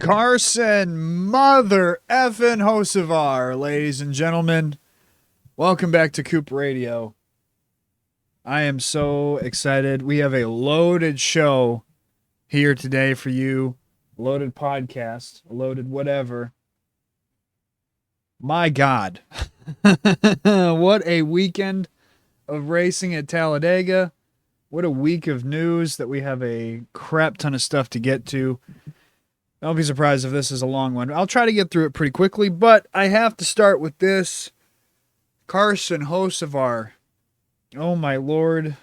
Carson Mother effing Hocevar, ladies and gentlemen. Welcome back to Coop Radio. I am so excited. We have a loaded show here today for you. Loaded podcast, loaded whatever. My God. What a weekend of racing at Talladega. What a week of news that we have a crap ton of stuff to get to. Don't be surprised if this is a long one. I'll try to get through it pretty quickly, but I have to start with this. Carson Hocevar. Oh, my Lord.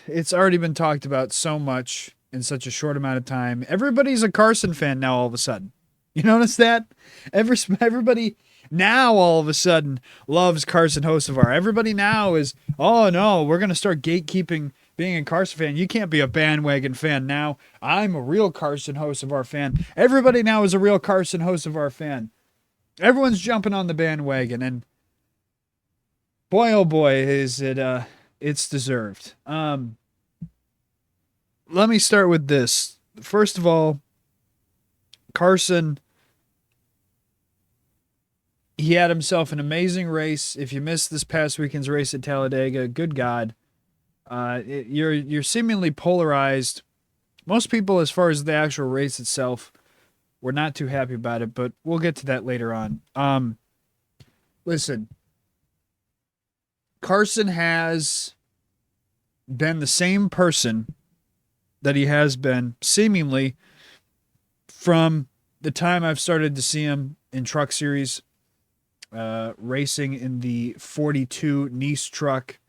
It's already been talked about so much in such a short amount of time. Everybody's a Carson fan now all of a sudden. You notice that? Everybody now all of a sudden loves Carson Hocevar. Everybody now is, oh, no, we're going to start gatekeeping being a Carson fan. You can't be a bandwagon fan now. I'm a real Carson Hocevar fan. Everybody now is a real Carson Hocevar fan. Everyone's jumping on the bandwagon, and boy, oh boy, is it it's deserved. Let me start with this. First of all, Carson, he had himself an amazing race. If you missed this past weekend's race at Talladega, good God. You're seemingly polarized. Most people, as far as the actual race itself, were not too happy about it, but we'll get to that later on. Listen, Carson has been the same person that he has been seemingly from the time I've started to see him in Truck Series, racing in the 42 Nice truck,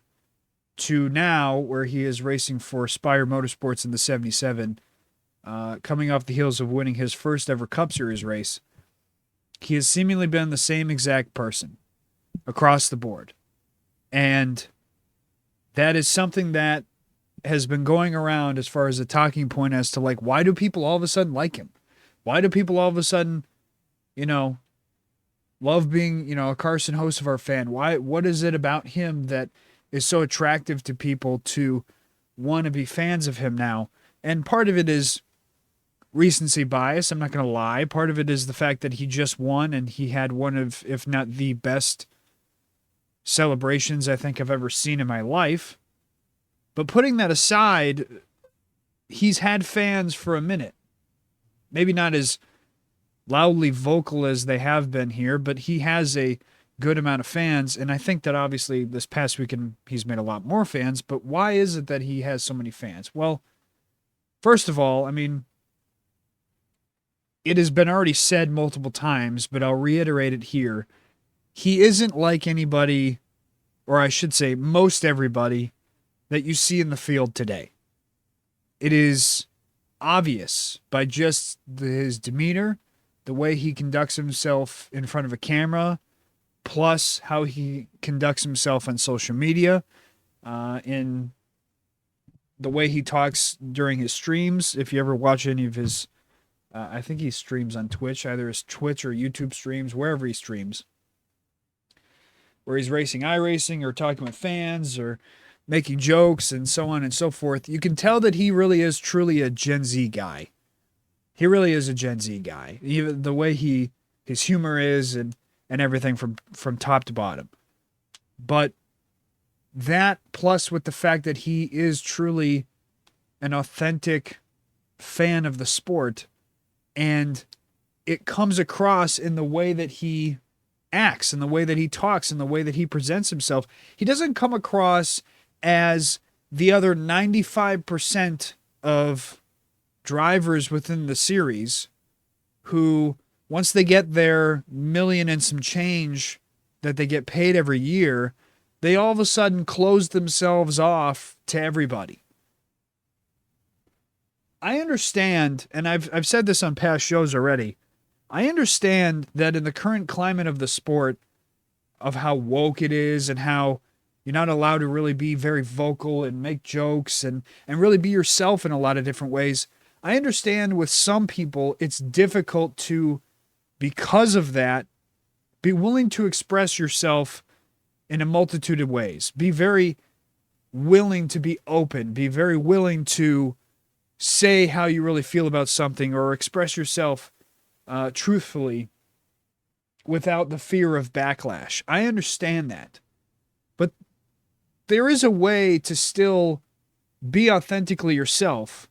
to now where he is racing for Spire Motorsports in the 77, coming off the heels of winning his first ever Cup Series race. He has seemingly been the same exact person across the board. And that is something that has been going around as far as a talking point as to, like, why do people all of a sudden like him? Why do people all of a sudden, love being, a Carson Hocevar fan? What is it about him that is so attractive to people to want to be fans of him now? And part of it is recency bias, I'm not going to lie. Part of it is the fact that he just won and he had one of, if not the best celebrations I think I've ever seen in my life. But putting that aside, he's had fans for a minute. Maybe not as loudly vocal as they have been here, but he has a good amount of fans, and I think that obviously this past weekend he's made a lot more fans. But why is it that he has so many fans? Well, first of all, I mean, it has been already said multiple times, but I'll reiterate it here. He isn't like anybody, or I should say most everybody, that you see in the field today. It is obvious by just his demeanor, the way he conducts himself in front of a camera, plus how he conducts himself on social media, in the way he talks during his streams. If you ever watch any of his, I think he streams on Twitch, either his Twitch or YouTube streams, wherever he streams, where he's racing iRacing or talking with fans or making jokes and so on and so forth. You can tell that he really is truly a Gen Z guy. He really is a Gen Z guy. Even the way his humor is and everything from top to bottom. But that, plus with the fact that he is truly an authentic fan of the sport, and it comes across in the way that he acts, in the way that he talks, in the way that he presents himself. He doesn't come across as the other 95% of drivers within the series who, once they get their million and some change that they get paid every year, they all of a sudden close themselves off to everybody. I understand, and I've said this on past shows already, I understand that in the current climate of the sport, of how woke it is and how you're not allowed to really be very vocal and make jokes and really be yourself in a lot of different ways. I understand with some people it's difficult to, because of that, be willing to express yourself in a multitude of ways. Be very willing to be open. Be very willing to say how you really feel about something or express yourself truthfully without the fear of backlash. I understand that. But there is a way to still be authentically yourself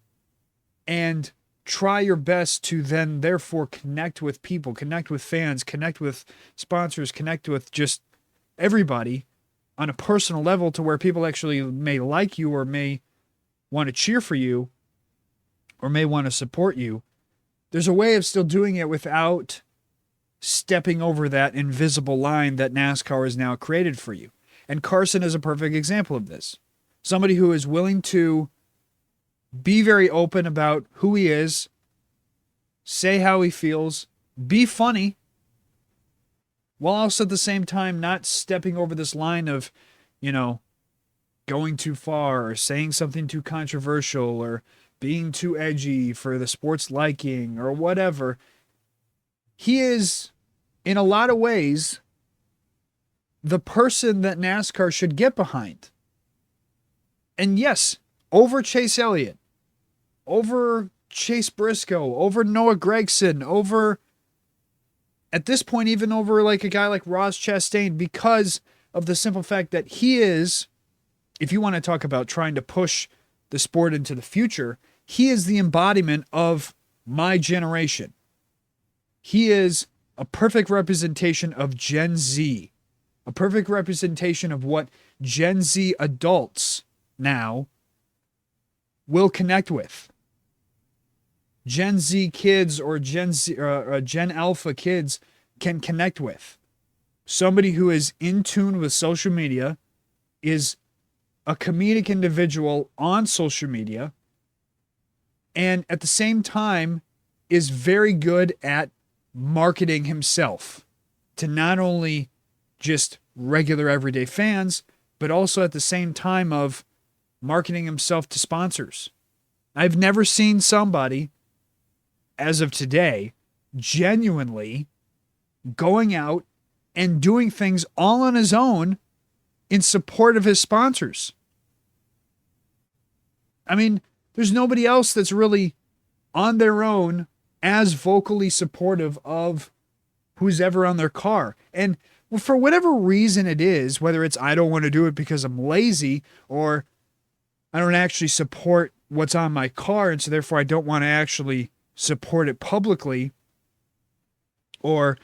and try your best to then therefore connect with people, connect with fans, connect with sponsors, connect with just everybody on a personal level to where people actually may like you or may want to cheer for you or may want to support you. There's a way of still doing it without stepping over that invisible line that NASCAR has now created for you. And Carson is a perfect example of this. Somebody who is willing to be very open about who he is, say how he feels, be funny, while also at the same time not stepping over this line of, going too far or saying something too controversial or being too edgy for the sport's liking or whatever. He is, in a lot of ways, the person that NASCAR should get behind. And yes, over Chase Elliott, over Chase Briscoe, over Noah Gragson, over, at this point, even over like a guy like Ross Chastain, because of the simple fact that he is, if you want to talk about trying to push the sport into the future, he is the embodiment of my generation. He is a perfect representation of Gen Z, a perfect representation of what Gen Z adults now will connect with. Gen Z kids or Gen Alpha kids can connect with. Somebody who is in tune with social media, is a comedic individual on social media, and at the same time is very good at marketing himself to not only just regular everyday fans, but also at the same time of marketing himself to sponsors. I've never seen somebody, as of today, genuinely going out and doing things all on his own in support of his sponsors. I mean, there's nobody else that's really on their own as vocally supportive of who's ever on their car. And for whatever reason it is, whether it's I don't want to do it because I'm lazy, or I don't actually support what's on my car and so therefore I don't want to actually support it publicly, or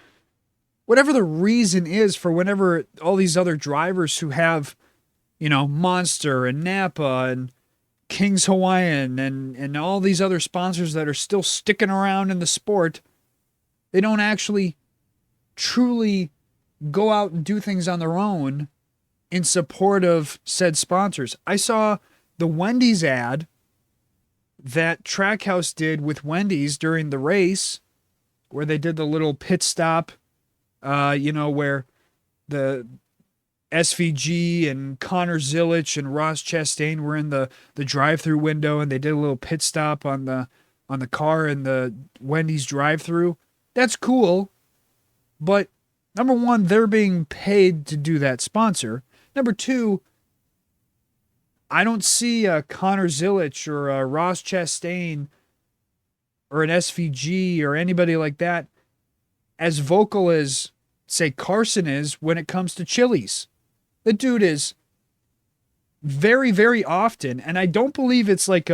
whatever the reason is for whenever all these other drivers who have, Monster and Napa and King's Hawaiian and all these other sponsors that are still sticking around in the sport, they don't actually truly go out and do things on their own in support of said sponsors. I saw the Wendy's ad that Trackhouse did with Wendy's during the race, where they did the little pit stop, where the SVG and Connor Zilic and Ross Chastain were in the drive-through window, and they did a little pit stop on the car in the Wendy's drive-through. That's cool, but number one, they're being paid to do that sponsor. Number two, I don't see a Connor Zilic or a Ross Chastain or an SVG or anybody like that as vocal as, say, Carson is when it comes to Chili's. The dude is very, very often, and I don't believe it's like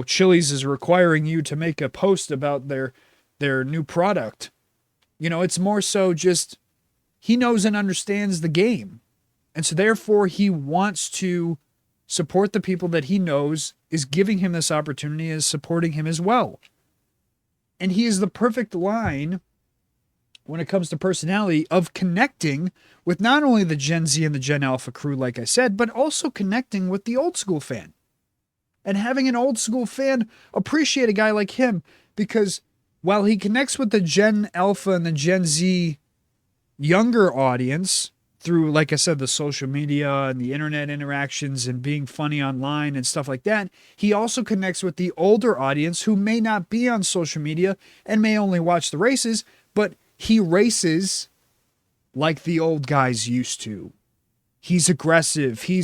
Chili's is requiring you to make a post about their new product. It's more so just he knows and understands the game. And so therefore he wants to support the people that he knows is giving him this opportunity, is supporting him as well. And he is the perfect line when it comes to personality of connecting with not only the Gen Z and the Gen Alpha crew, like I said, but also connecting with the old school fan. And having an old school fan appreciate a guy like him, because while he connects with the Gen Alpha and the Gen Z younger audience through, like I said, the social media and the internet interactions and being funny online and stuff like that, he also connects with the older audience who may not be on social media and may only watch the races, but he races like the old guys used to. He's aggressive. He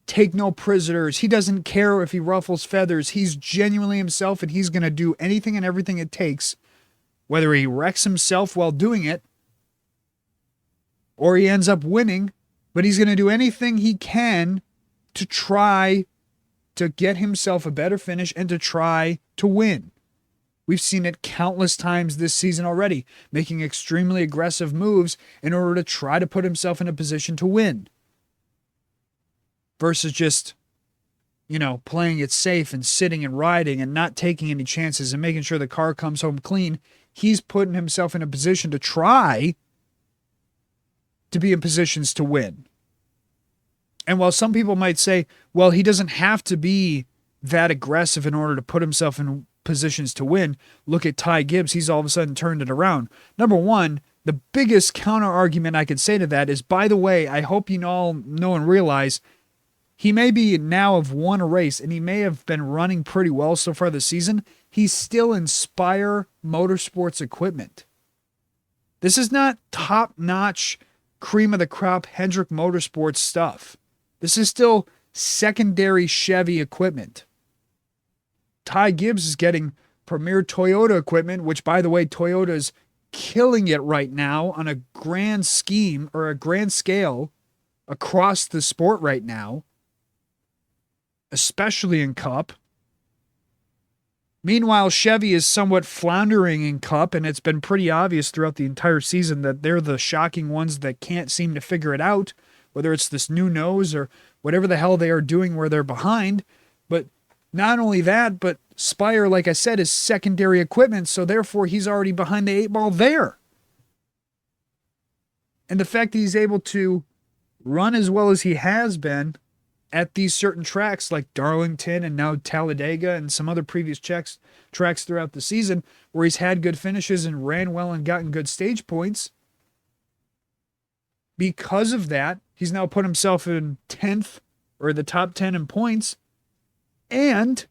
take no prisoners. He doesn't care if he ruffles feathers. He's genuinely himself, and he's going to do anything and everything it takes, whether he wrecks himself while doing it or he ends up winning, but he's going to do anything he can to try to get himself a better finish and to try to win. We've seen it countless times this season already, making extremely aggressive moves in order to try to put himself in a position to win. Versus just, playing it safe and sitting and riding and not taking any chances and making sure the car comes home clean. He's putting himself in a position to try to be in positions to win. And while some people might say, well, he doesn't have to be that aggressive in order to put himself in positions to win. Look at Ty Gibbs. He's all of a sudden turned it around. Number one, the biggest counter argument I could say to that is, by the way, I hope you all know and realize he may be now have won a race and he may have been running pretty well so far this season. He's still Inspire Motorsports equipment. This is not top-notch, cream of the crop Hendrick Motorsports stuff. This is still secondary Chevy equipment. Ty Gibbs is getting premier Toyota equipment, which, by the way, Toyota's killing it right now on a grand scheme or a grand scale across the sport right now, especially in Cup. Meanwhile, Chevy is somewhat floundering in Cup, and it's been pretty obvious throughout the entire season that they're the shocking ones that can't seem to figure it out, whether it's this new nose or whatever the hell they are doing where they're behind. But not only that, but Spire, like I said, is secondary equipment, so therefore he's already behind the 8-ball there. And the fact that he's able to run as well as he has been at these certain tracks like Darlington and now Talladega and some other previous tracks throughout the season where he's had good finishes and ran well and gotten good stage points. Because of that, he's now put himself in 10th or the top 10 in points. And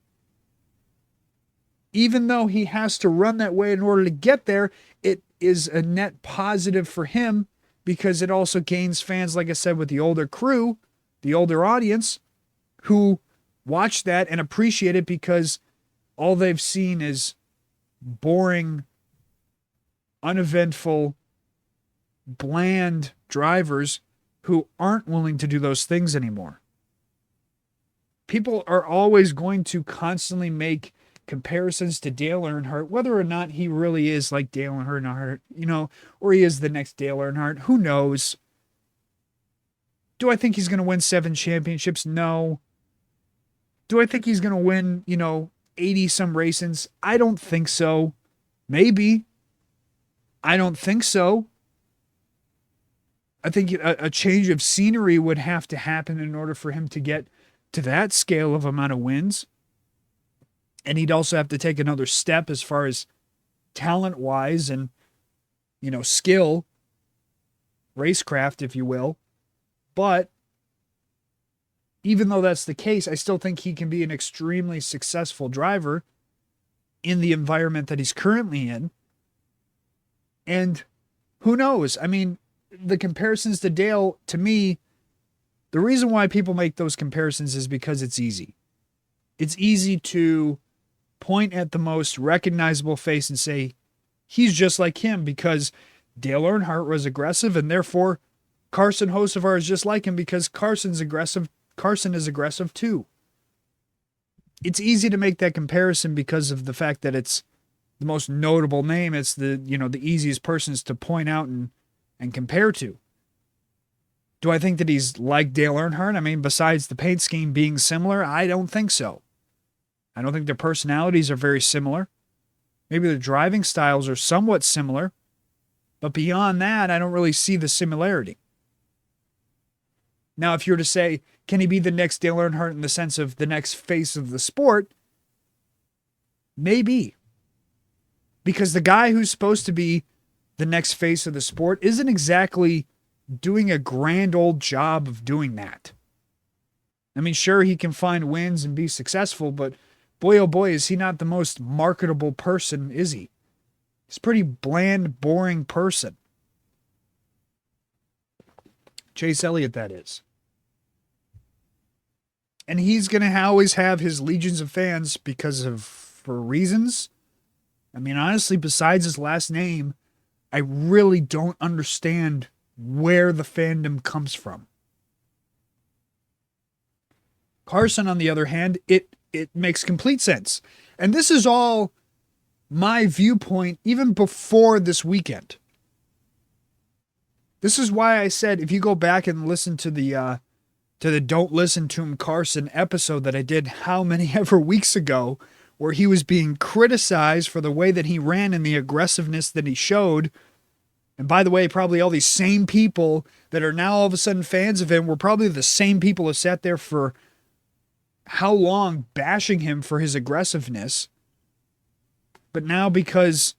even though he has to run that way in order to get there, it is a net positive for him because it also gains fans, like I said, with the older crew, the older audience, who watch that and appreciate it because all they've seen is boring, uneventful, bland drivers who aren't willing to do those things anymore. People are always going to constantly make comparisons to Dale Earnhardt, whether or not he really is like Dale Earnhardt, or he is the next Dale Earnhardt. Who knows? Do I think he's going to win 7 championships? No. Do I think he's going to win, 80-some races? I don't think so. Maybe. I don't think so. I think a change of scenery would have to happen in order for him to get to that scale of amount of wins. And he'd also have to take another step as far as talent-wise and, skill, racecraft, if you will. But even though that's the case, I still think he can be an extremely successful driver in the environment that he's currently in. And who knows? I mean, the comparisons to Dale, to me, the reason why people make those comparisons is because it's easy. It's easy to point at the most recognizable face and say, he's just like him because Dale Earnhardt was aggressive and therefore Carson Hocevar is just like him because Carson's aggressive. Carson is aggressive too. It's easy to make that comparison because of the fact that it's the most notable name. It's the easiest persons to point out and compare to. Do I think that he's like Dale Earnhardt? I mean, besides the paint scheme being similar, I don't think so. I don't think their personalities are very similar. Maybe their driving styles are somewhat similar. But beyond that, I don't really see the similarity. Now, if you were to say, can he be the next Dale Earnhardt in the sense of the next face of the sport? Maybe. Because the guy who's supposed to be the next face of the sport isn't exactly doing a grand old job of doing that. I mean, sure, he can find wins and be successful, but boy, oh boy, is he not the most marketable person, is he? He's a pretty bland, boring person. Chase Elliott, that is. And he's going to always have his legions of fans for reasons. I mean, honestly, besides his last name, I really don't understand where the fandom comes from. Carson, on the other hand, it makes complete sense. And this is all my viewpoint even before this weekend. This is why I said if you go back and listen to the Don't Listen to Him Carson episode that I did how many ever weeks ago, where he was being criticized for the way that he ran and the aggressiveness that he showed. And by the way, probably all these same people that are now all of a sudden fans of him were probably the same people who sat there for how long bashing him for his aggressiveness. But now, because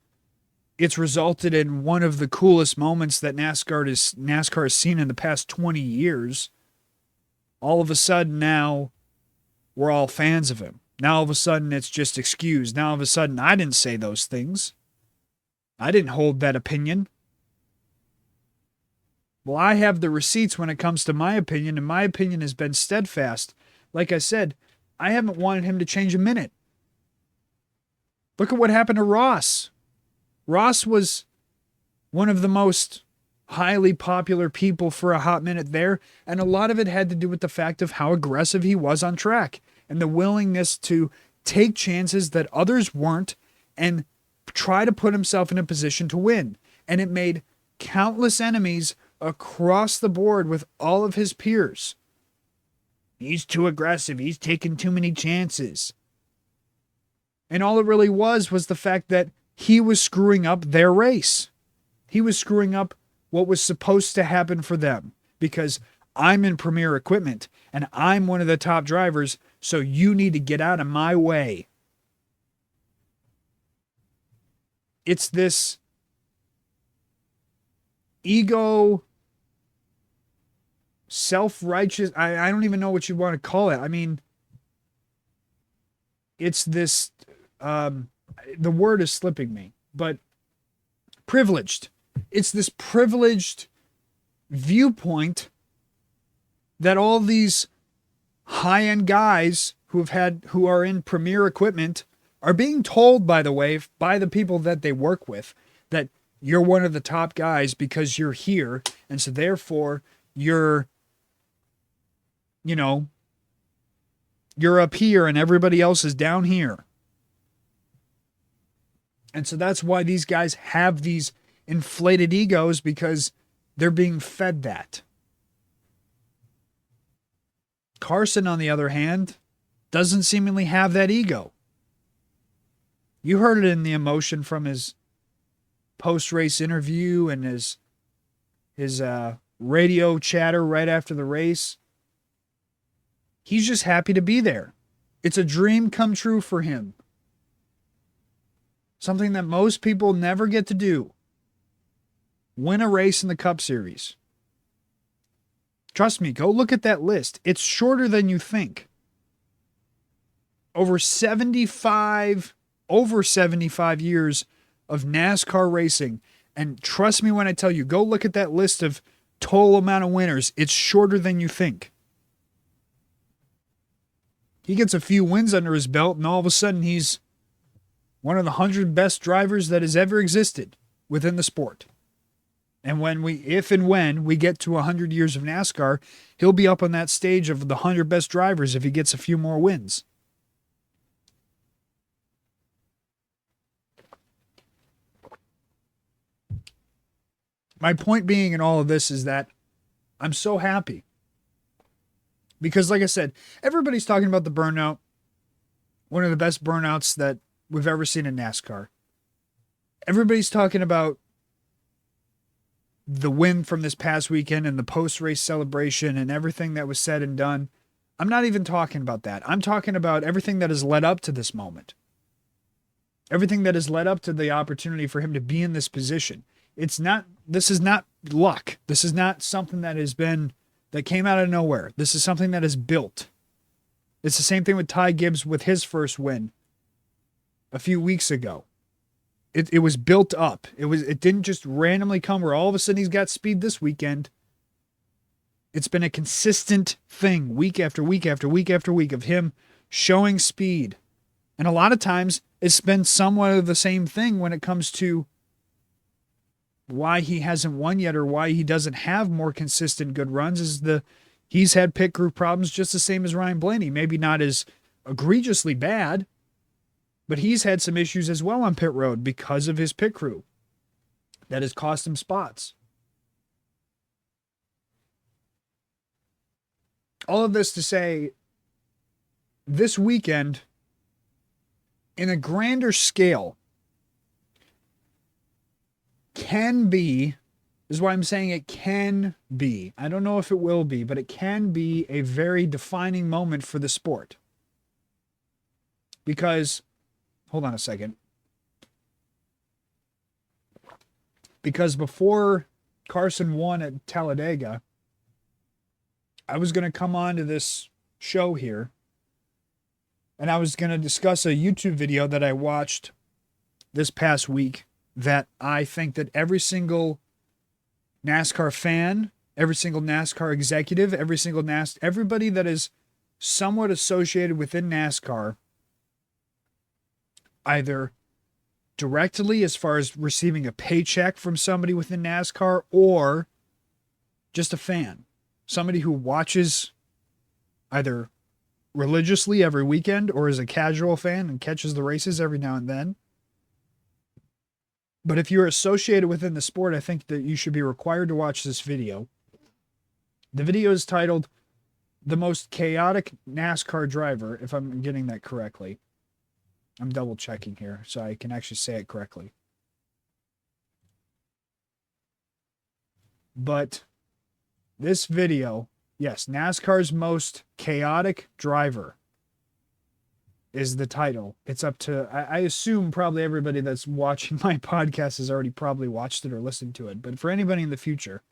it's resulted in one of the coolest moments that NASCAR has seen in the past 20 years, all of a sudden now we're all fans of him. Now all of a sudden it's just excused. Now all of a sudden I didn't say those things. I didn't hold that opinion. Well, I have the receipts when it comes to my opinion, and my opinion has been steadfast. Like I said, I haven't wanted him to change a minute. Look at what happened to Ross. Ross was one of the most highly popular people for a hot minute there, and a lot of it had to do with the fact of how aggressive he was on track and the willingness to take chances that others weren't and try to put himself in a position to win. And it made countless enemies across the board with all of his peers. He's too aggressive. He's taking too many chances. And all it really was the fact that he was screwing up their race. He was screwing up what was supposed to happen for them, because I'm in premier equipment and I'm one of the top drivers, so you need to get out of my way. It's this ego, self-righteous, I don't even know what you want to call it. I mean, it's this, the word is slipping me, but privileged. It's this privileged viewpoint that all these high-end guys who are in premier equipment are being told, by the way, by the people that they work with, that you're one of the top guys because you're here, and so therefore you're up here and everybody else is down here. And so that's why these guys have these inflated egos, because they're being fed that. Carson, on the other hand, doesn't seemingly have that ego. You heard it in the emotion from his post-race interview and his radio chatter right after the race. He's just happy to be there. It's a dream come true for him. Something that most people never get to do. Win a race in the Cup Series. Trust me, go look at that list. It's shorter than you think. Over 75 years of NASCAR racing. And trust me when I tell you, go look at that list of total amount of winners. It's shorter than you think. He gets a few wins under his belt, and all of a sudden he's one of the 100 best drivers that has ever existed within the sport. And if and when we get to 100 years of NASCAR, he'll be up on that stage of the 100 best drivers if he gets a few more wins. My point being in all of this is that I'm so happy. Because like I said, everybody's talking about the burnout. One of the best burnouts that we've ever seen in NASCAR. Everybody's talking about the win from this past weekend and the post-race celebration and everything that was said and done. I'm not even talking about that. I'm talking about everything that has led up to this moment. Everything that has led up to the opportunity for him to be in this position. This is not luck. This is not something that came out of nowhere. This is something that is built. It's the same thing with Ty Gibbs with his first win a few weeks ago. It was built up. It didn't just randomly come where all of a sudden he's got speed this weekend. It's been a consistent thing week after week after week after week of him showing speed. And a lot of times it's been somewhat of the same thing when it comes to why he hasn't won yet or why he doesn't have more consistent good runs is he's had pit crew problems just the same as Ryan Blaney. Maybe not as egregiously bad, but he's had some issues as well on pit road because of his pit crew. That has cost him spots. All of this to say, this weekend, in a grander scale, can be, this is why I'm saying it can be. I don't know if it will be, but it can be a very defining moment for the sport. Because, hold on a second. Because before Carson won at Talladega, I was going to come on to this show here, and I was going to discuss a YouTube video that I watched this past week that I think that every single NASCAR fan, every single NASCAR executive, everybody that is somewhat associated within NASCAR, either directly as far as receiving a paycheck from somebody within NASCAR or just a fan, somebody who watches either religiously every weekend or is a casual fan and catches the races every now and then. But if you're associated within the sport, I think that you should be required to watch this video. The video is titled "The Most Chaotic NASCAR Driver," if I'm getting that correctly. I'm double checking here so I can actually say it correctly. But this video, yes, NASCAR's Most Chaotic Driver is the title. It's up to, I assume probably everybody that's watching my podcast has already probably watched it or listened to it. But for anybody in the future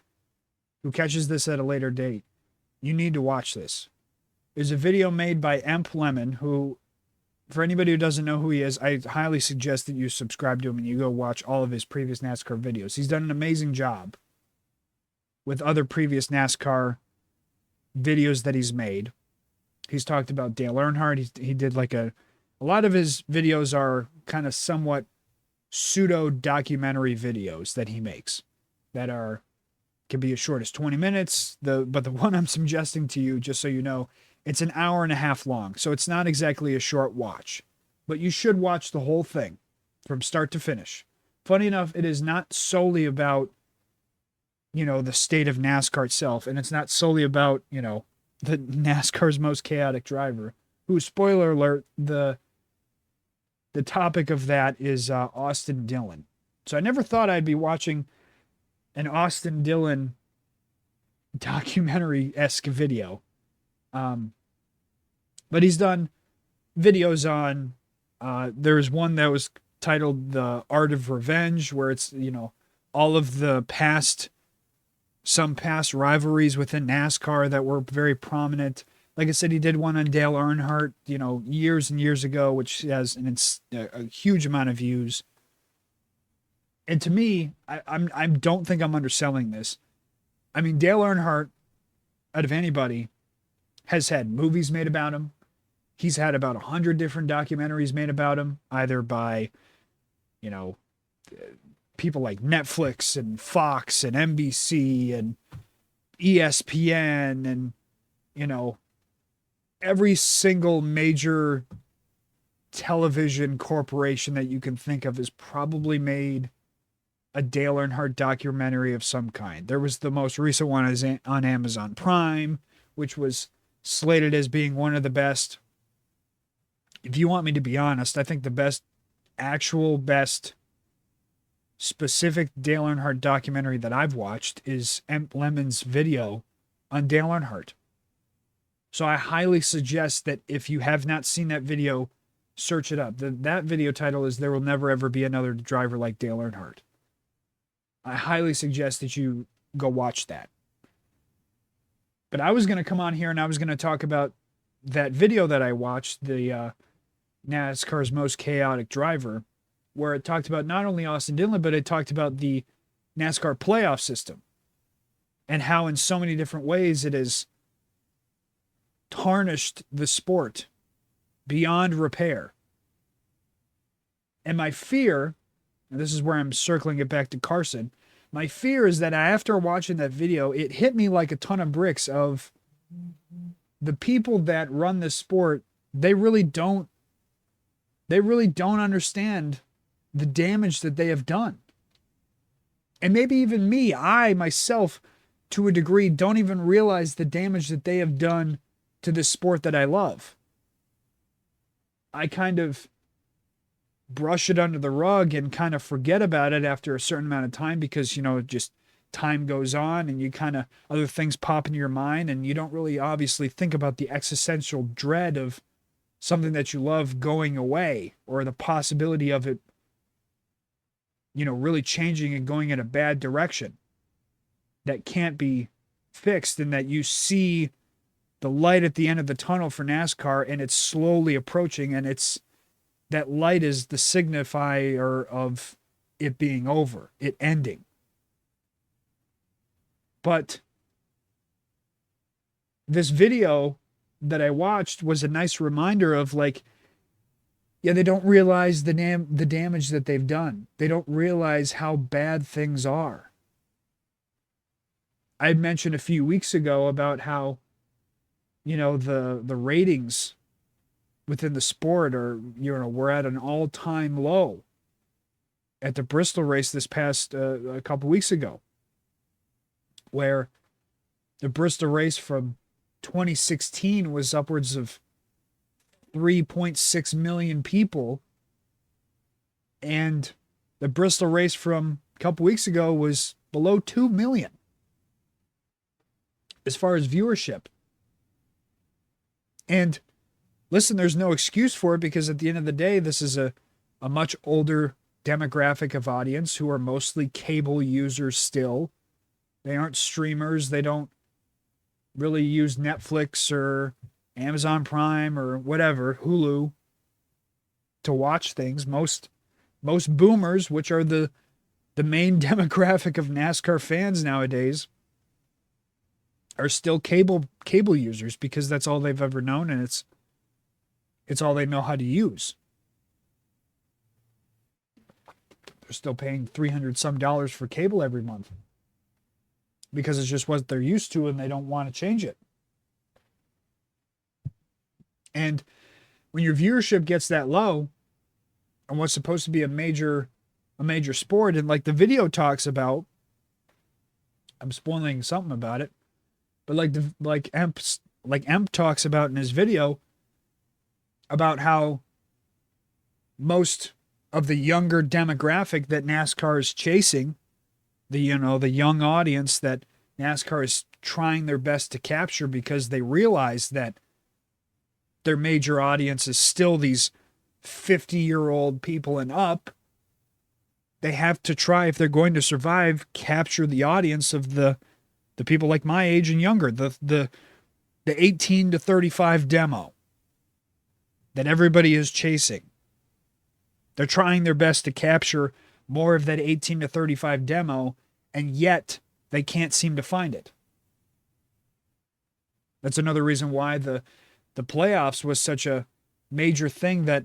who catches this at a later date, you need to watch this. There's a video made by Emp Lemon, who, for anybody who doesn't know who he is, I highly suggest that you subscribe to him and you go watch all of his previous NASCAR videos. He's done an amazing job with other previous NASCAR videos that he's made. He's talked about Dale Earnhardt. He did like a lot of his videos are kind of somewhat pseudo documentary videos that he makes that can be as short as 20 minutes. But the one I'm suggesting to you, just so you know, it's an hour and a half long. So it's not exactly a short watch, but you should watch the whole thing from start to finish. Funny enough, it is not solely about, the state of NASCAR itself. And it's not solely about, the NASCAR's Most Chaotic Driver, who, spoiler alert, the topic of that is Austin Dillon. So I never thought I'd be watching an Austin Dillon documentary-esque video. But he's done videos on, there's one that was titled The Art of Revenge, where it's, all of the some past rivalries within NASCAR that were very prominent. Like I said, he did one on Dale Earnhardt, years and years ago, which has a huge amount of views. And to me, I don't think I'm underselling this. I mean, Dale Earnhardt, out of anybody, has had movies made about him. He's had about 100 different documentaries made about him, either by, people like Netflix and Fox and NBC and ESPN and, every single major television corporation that you can think of has probably made a Dale Earnhardt documentary of some kind. There was the most recent one on Amazon Prime, which was slated as being one of the best. If you want me to be honest, I think the best specific Dale Earnhardt documentary that I've watched is Emp Lemon's video on Dale Earnhardt. So I highly suggest that if you have not seen that video, search it up. That video title is "There Will Never Ever Be Another Driver Like Dale Earnhardt." I highly suggest that you go watch that. But I was going to come on here and I was going to talk about that video that I watched, the NASCAR's Most Chaotic Driver, where it talked about not only Austin Dillon, but it talked about the NASCAR playoff system. and how in so many different ways it has tarnished the sport beyond repair. And my fear, and this is where I'm circling it back to Carson, my fear is that after watching that video, it hit me like a ton of bricks of the people that run this sport. They really don't understand the damage that they have done. And maybe even me, I myself, to a degree, don't even realize the damage that they have done to this sport that I love. I kind of brush it under the rug and kind of forget about it after a certain amount of time because, just time goes on and you kind of, other things pop into your mind and you don't really obviously think about the existential dread of something that you love going away or the possibility of it, really changing and going in a bad direction that can't be fixed, and that you see the light at the end of the tunnel for NASCAR and it's slowly approaching, and that light is the signifier of it being over, it ending. But this video that I watched was a nice reminder of they don't realize the damage that they've done. They don't realize how bad things are. I had mentioned a few weeks ago about how, the ratings within the sport are, we're at an all-time low at the Bristol race this past a couple weeks ago, where the Bristol race from 2016 was upwards of 3.6 million people, and the Bristol race from a couple weeks ago was below 2 million as far as viewership. And listen, there's no excuse for it, because at the end of the day, this is a much older demographic of audience who are mostly cable users still. They aren't streamers. They don't really use Netflix or Amazon Prime or whatever, Hulu, to watch things. Most boomers, which are the main demographic of NASCAR fans nowadays, are still cable users, because that's all they've ever known, and it's all they know how to use. They're still paying $300 some for cable every month because it's just what they're used to, and they don't want to change it. And when your viewership gets that low on what's supposed to be a major sport, and like the video talks about, I'm spoiling something about it, but like Emp talks about in his video about how most of the younger demographic that NASCAR is chasing, the young audience that NASCAR is trying their best to capture, because they realize that their major audience is still these 50-year-old people and up. They have to try, if they're going to survive, capture the audience of the people like my age and younger, the 18 to 35 demo that everybody is chasing. They're trying their best to capture more of that 18 to 35 demo, and yet they can't seem to find it. That's another reason why the playoffs was such a major thing that,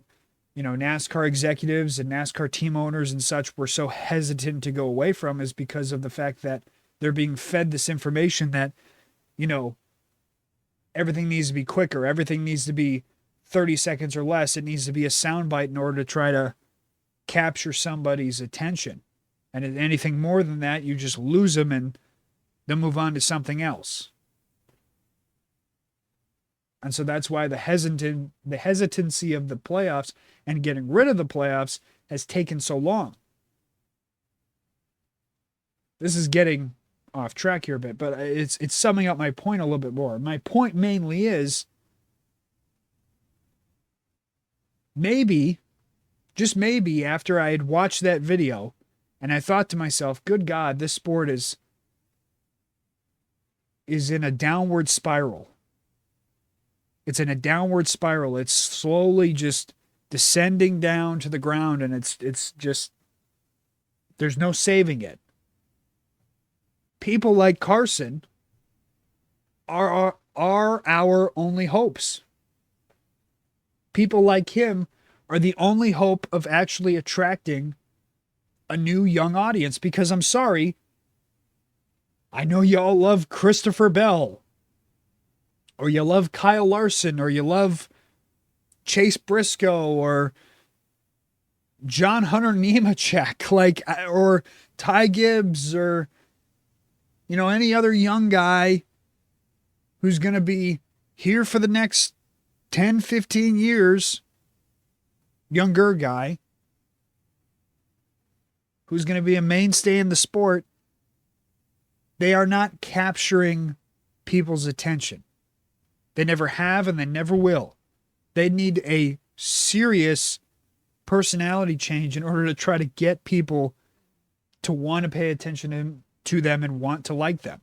NASCAR executives and NASCAR team owners and such were so hesitant to go away from, is because of the fact that they're being fed this information that, everything needs to be quicker. Everything needs to be 30 seconds or less. It needs to be a soundbite in order to try to capture somebody's attention. And if anything more than that, you just lose them and they'll move on to something else. And so that's why the hesitancy of the playoffs and getting rid of the playoffs has taken so long. This is getting off track here a bit, but it's summing up my point a little bit more. My point mainly is, maybe, just maybe, after I had watched that video and I thought to myself, good God, this sport is in a downward spiral. It's in a downward spiral. It's slowly just descending down to the ground, and it's just, there's no saving it. People like Carson are our only hopes. People like him are the only hope of actually attracting a new young audience, because I'm sorry, I know y'all love Christopher Bell, or you love Kyle Larson, or you love Chase Briscoe, or John Hunter Nemechek, or Ty Gibbs, or, any other young guy who's going to be here for the next 10, 15 years, younger guy, who's going to be a mainstay in the sport. They are not capturing people's attention. They never have, and they never will. They need a serious personality change in order to try to get people to want to pay attention to them and want to like them.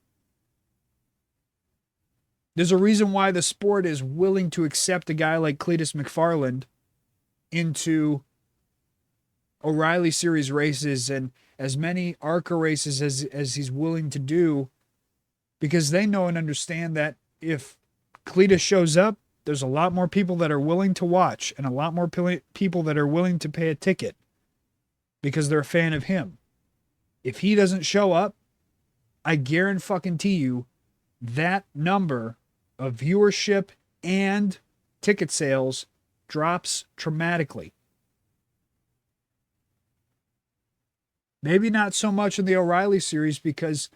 There's a reason why the sport is willing to accept a guy like Cletus McFarland into O'Reilly Series races and as many ARCA races as he's willing to do, because they know and understand that if Cletus shows up, there's a lot more people that are willing to watch and a lot more people that are willing to pay a ticket because they're a fan of him. If he doesn't show up, I guarantee you that number of viewership and ticket sales drops dramatically. Maybe not so much in the O'Reilly Series, because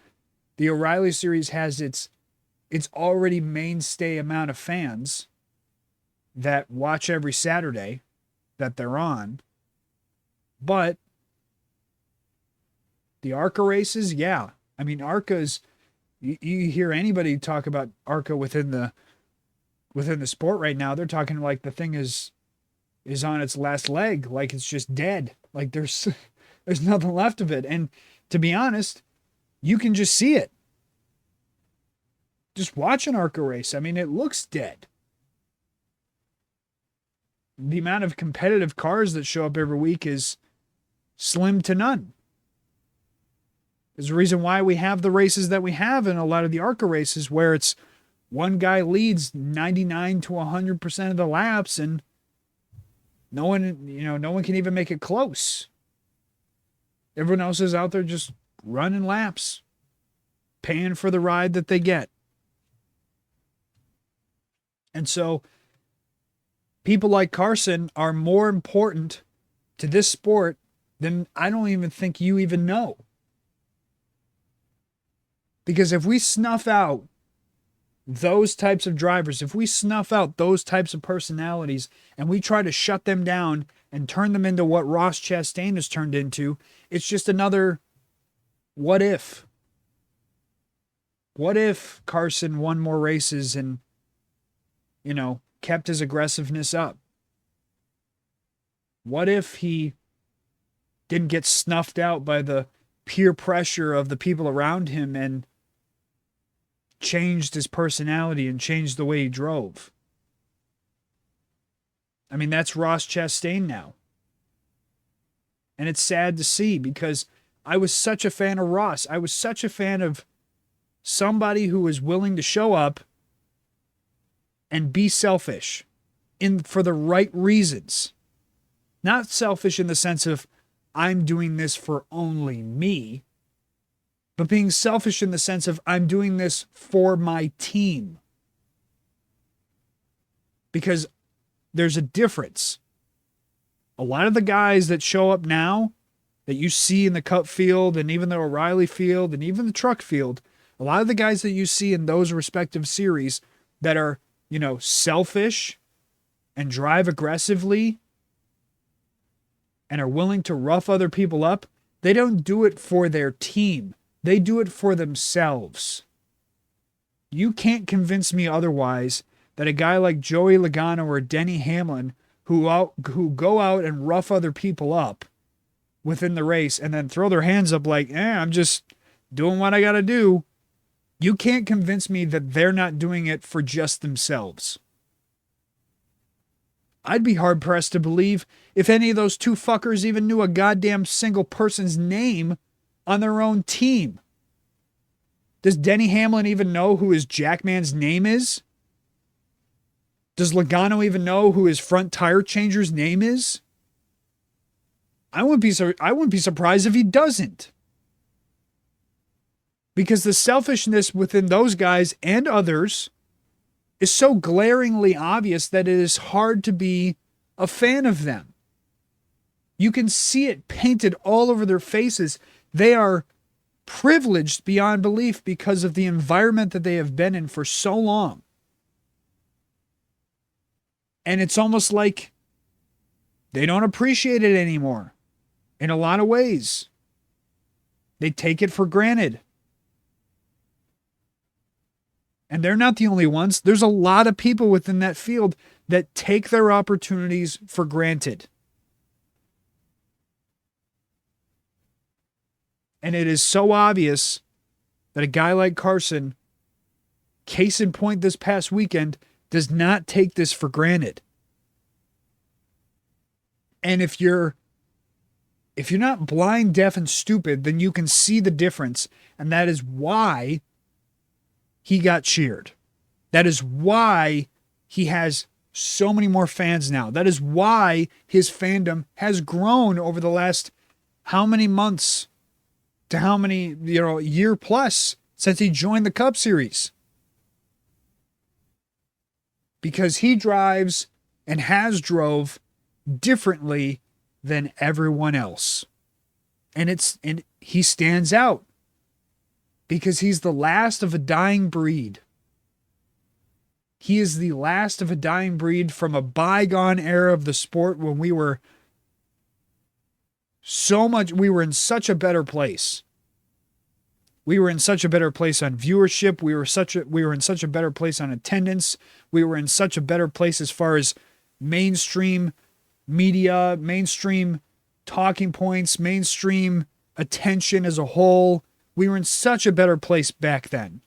the O'Reilly Series has its already mainstay amount of fans that watch every Saturday that they're on. But the ARCA races, yeah. I mean, ARCA's, you hear anybody talk about ARCA within the sport right now, they're talking like the thing is on its last leg, like it's just dead. Like there's nothing left of it. And to be honest, you can just see it. Just watch an ARCA race. I mean, it looks dead. The amount of competitive cars that show up every week is slim to none. There's a reason why we have the races that we have in a lot of the ARCA races, where it's one guy leads 99 to 100% of the laps and no one can even make it close. Everyone else is out there just running laps, paying for the ride that they get. And so people like Carson are more important to this sport than I don't even think you even know. Because if we snuff out those types of drivers, if we snuff out those types of personalities and we try to shut them down and turn them into what Ross Chastain has turned into, it's just another what if. What if Carson won more races and, kept his aggressiveness up? What if he didn't get snuffed out by the peer pressure of the people around him and changed his personality and changed the way he drove? I mean, that's Ross Chastain now. And it's sad to see, because I was such a fan of Ross. I was such a fan of somebody who was willing to show up and be selfish for the right reasons. Not selfish in the sense of I'm doing this for only me, but being selfish in the sense of I'm doing this for my team. Because there's a difference. A lot of the guys that show up now that you see in the Cup field and even the O'Reilly field and even the truck field, a lot of the guys that you see in those respective series that are, selfish and drive aggressively and are willing to rough other people up, they don't do it for their team. They do it for themselves. You can't convince me otherwise that a guy like Joey Logano or Denny Hamlin who go out and rough other people up within the race and then throw their hands up like, I'm just doing what I got to do. You can't convince me that they're not doing it for just themselves. I'd be hard-pressed to believe if any of those two fuckers even knew a goddamn single person's name on their own team. Does Denny Hamlin even know who his Jackman's name is? Does Logano even know who his front tire changer's name is? I wouldn't be surprised if he doesn't. Because the selfishness within those guys and others is so glaringly obvious that it is hard to be a fan of them. You can see it painted all over their faces. They are privileged beyond belief because of the environment that they have been in for so long. And it's almost like they don't appreciate it anymore in a lot of ways. They take it for granted. And they're not the only ones. There's a lot of people within that field that take their opportunities for granted. And it is so obvious that a guy like Carson, case in point this past weekend, does not take this for granted. And if you're not blind, deaf, and stupid, then you can see the difference. And that is why he got cheered. That is why he has so many more fans now. That is why his fandom has grown over the last how many months to how many, year plus since he joined the Cup Series. Because he drives and has drove differently than everyone else. And he stands out because he's the last of a dying breed. He is the last of a dying breed from a bygone era of the sport when we were in such a better place. We were in such a better place on viewership. We were in such a better place on attendance. We were in such a better place as far as mainstream media, mainstream talking points, mainstream attention as a whole. We were in such a better place back then.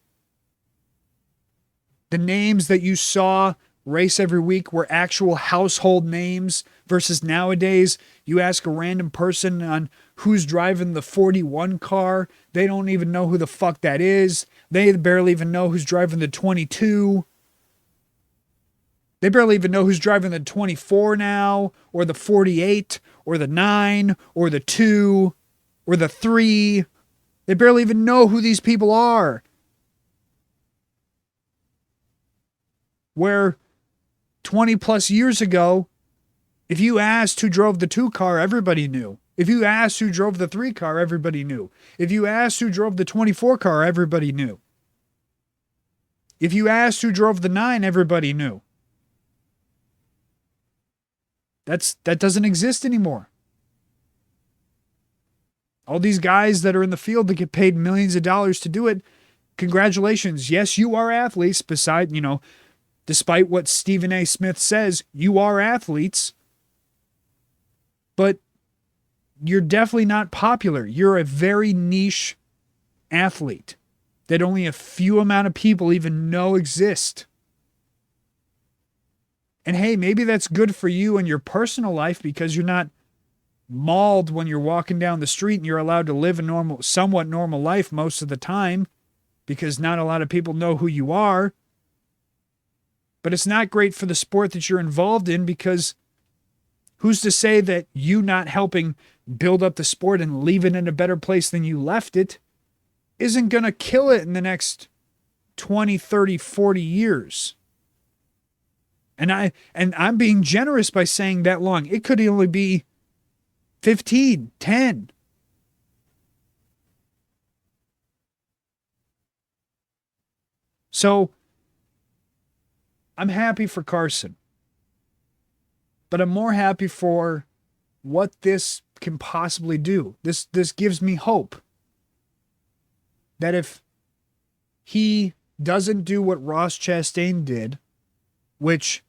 The names that you saw race every week were actual household names versus nowadays you ask a random person on who's driving the 41 car. They don't even know who the fuck that is. They barely even know who's driving the 22. They barely even know who's driving the 24 now, or the 48, or the 9, or the 2, or the 3. They barely even know who these people are. Where 20 plus years ago, if you asked who drove the 2 car, everybody knew. If you asked who drove the 3 car, everybody knew. If you asked who drove the 24 car, everybody knew. If you asked who drove the 9, everybody knew. That doesn't exist anymore. All these guys that are in the field that get paid millions of dollars to do it, congratulations. Yes, you are athletes. Despite what Stephen A. Smith says, you are athletes. But you're definitely not popular. You're a very niche athlete that only a few amount of people even know exist. And hey, maybe that's good for you in your personal life because you're not mauled when you're walking down the street and you're allowed to live a somewhat normal life most of the time because not a lot of people know who you are. But it's not great for the sport that you're involved in because who's to say that you not helping build up the sport and leave it in a better place than you left it isn't going to kill it in the next 20, 30, 40 years. And I'm being generous by saying that long. It could only be 15, 10. So I'm happy for Carson. But I'm more happy for what this can possibly do. This gives me hope that if he doesn't do what Ross Chastain did, which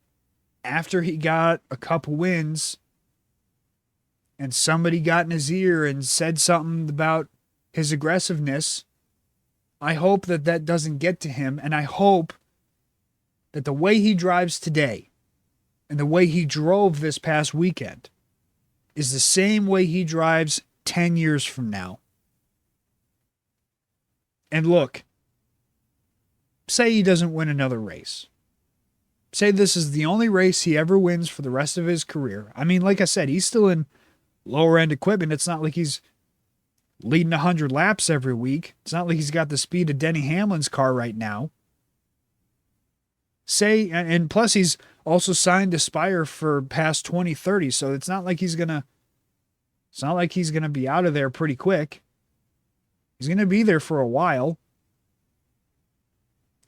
after he got a couple wins and somebody got in his ear and said something about his aggressiveness, I hope that doesn't get to him. And I hope that the way he drives today and the way he drove this past weekend is the same way he drives 10 years from now. And look, say he doesn't win another race. Say this is the only race he ever wins for the rest of his career. I mean, like I said, he's still in lower end equipment. It's not like he's leading 100 laps every week. It's not like he's got the speed of Denny Hamlin's car right now. Say, and plus he's also signed to Spire for past 2030, so it's not like he's gonna be out of there pretty quick. He's gonna be there for a while.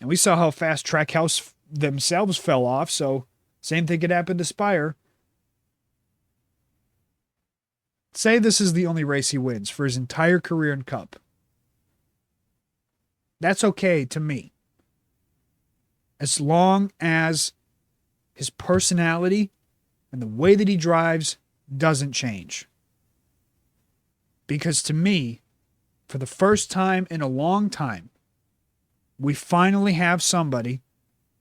And we saw how fast Trackhouse themselves fell off, so same thing could happen to Spire. Say this is the only race he wins for his entire career in Cup. That's okay to me. As long as his personality and the way that he drives doesn't change. Because to me, for the first time in a long time, we finally have somebody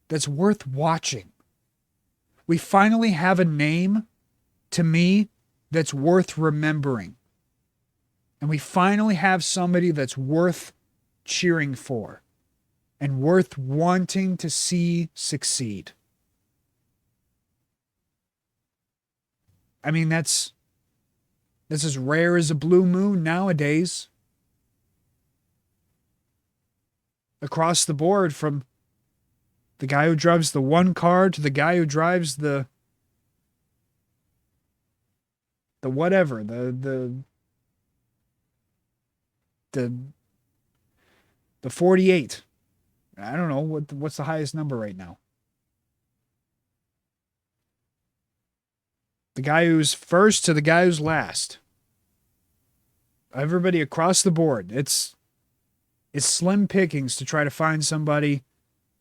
that's worth watching. We finally have a name, to me, that's worth remembering. And we finally have somebody that's worth cheering for and worth wanting to see succeed. I mean, that's as rare as a blue moon nowadays. Across the board, from the guy who drives the one car to the guy who drives the whatever, the 48. I don't know what's the highest number right now. The guy who's first to the guy who's last. Everybody across the board. It's slim pickings to try to find somebody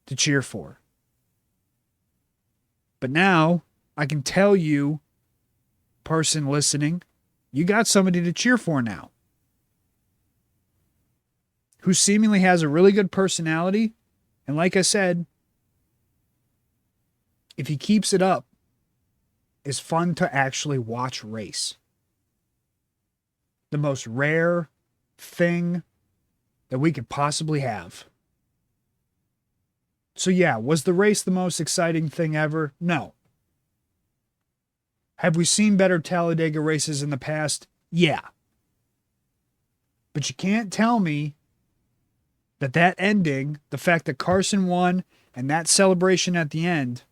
to cheer for. But now I can tell you, person listening, you got somebody to cheer for now. Who seemingly has a really good personality. And like I said, if he keeps it up, is fun to actually watch race. The most rare thing that we could possibly have. So yeah, was the race the most exciting thing ever? No. Have we seen better Talladega races in the past? Yeah. But you can't tell me that ending, the fact that Carson won and that celebration at the end,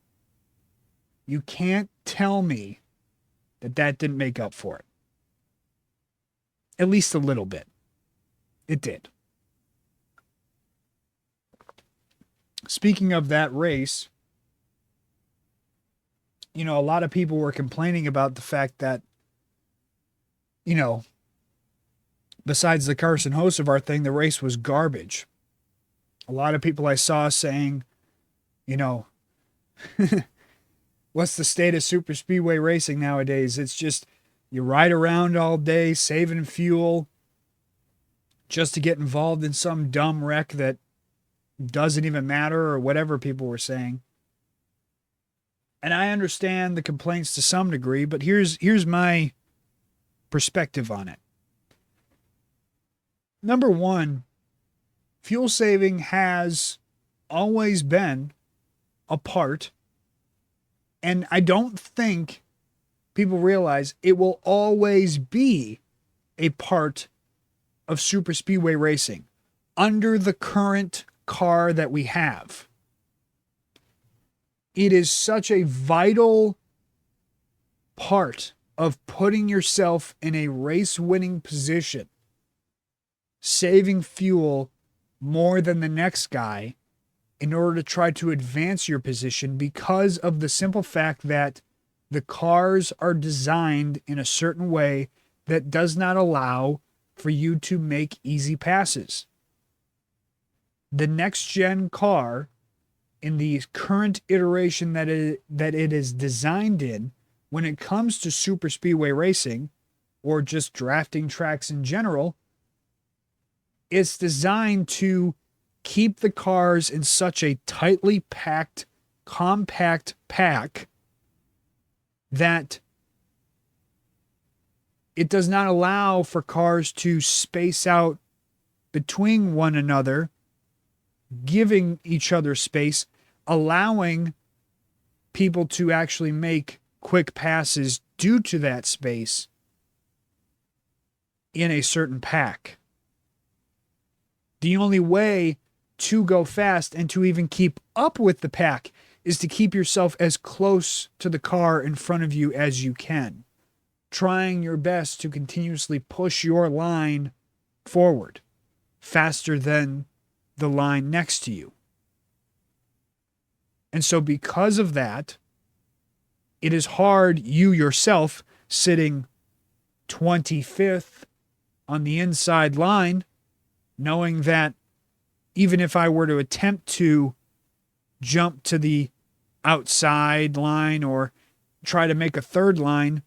you can't tell me that didn't make up for it. At least a little bit. It did. Speaking of that race, a lot of people were complaining about the fact that, besides the Carson Hocevar thing, the race was garbage. A lot of people I saw saying, what's the state of super speedway racing nowadays? It's just you ride around all day saving fuel just to get involved in some dumb wreck that doesn't even matter, or whatever people were saying. And I understand the complaints to some degree, but here's my perspective on it. Number one, fuel saving has always been a part, and I don't think people realize it will always be a part of super speedway racing under the current car that we have. It is such a vital part of putting yourself in a race-winning position, saving fuel more than the next guy in order to try to advance your position, because of the simple fact that the cars are designed in a certain way that does not allow for you to make easy passes. The next gen car, in the current iteration that it is designed in, when it comes to super speedway racing or just drafting tracks in general, it's designed to keep the cars in such a tightly packed, compact pack that it does not allow for cars to space out between one another giving each other space, allowing people to actually make quick passes due to that space in a certain pack. The only way to go fast and to even keep up with the pack is to keep yourself as close to the car in front of you as you can, trying your best to continuously push your line forward faster than the line next to you. And so because of that, it is hard, you yourself sitting 25th on the inside line, knowing that even if I were to attempt to jump to the outside line or try to make a third line,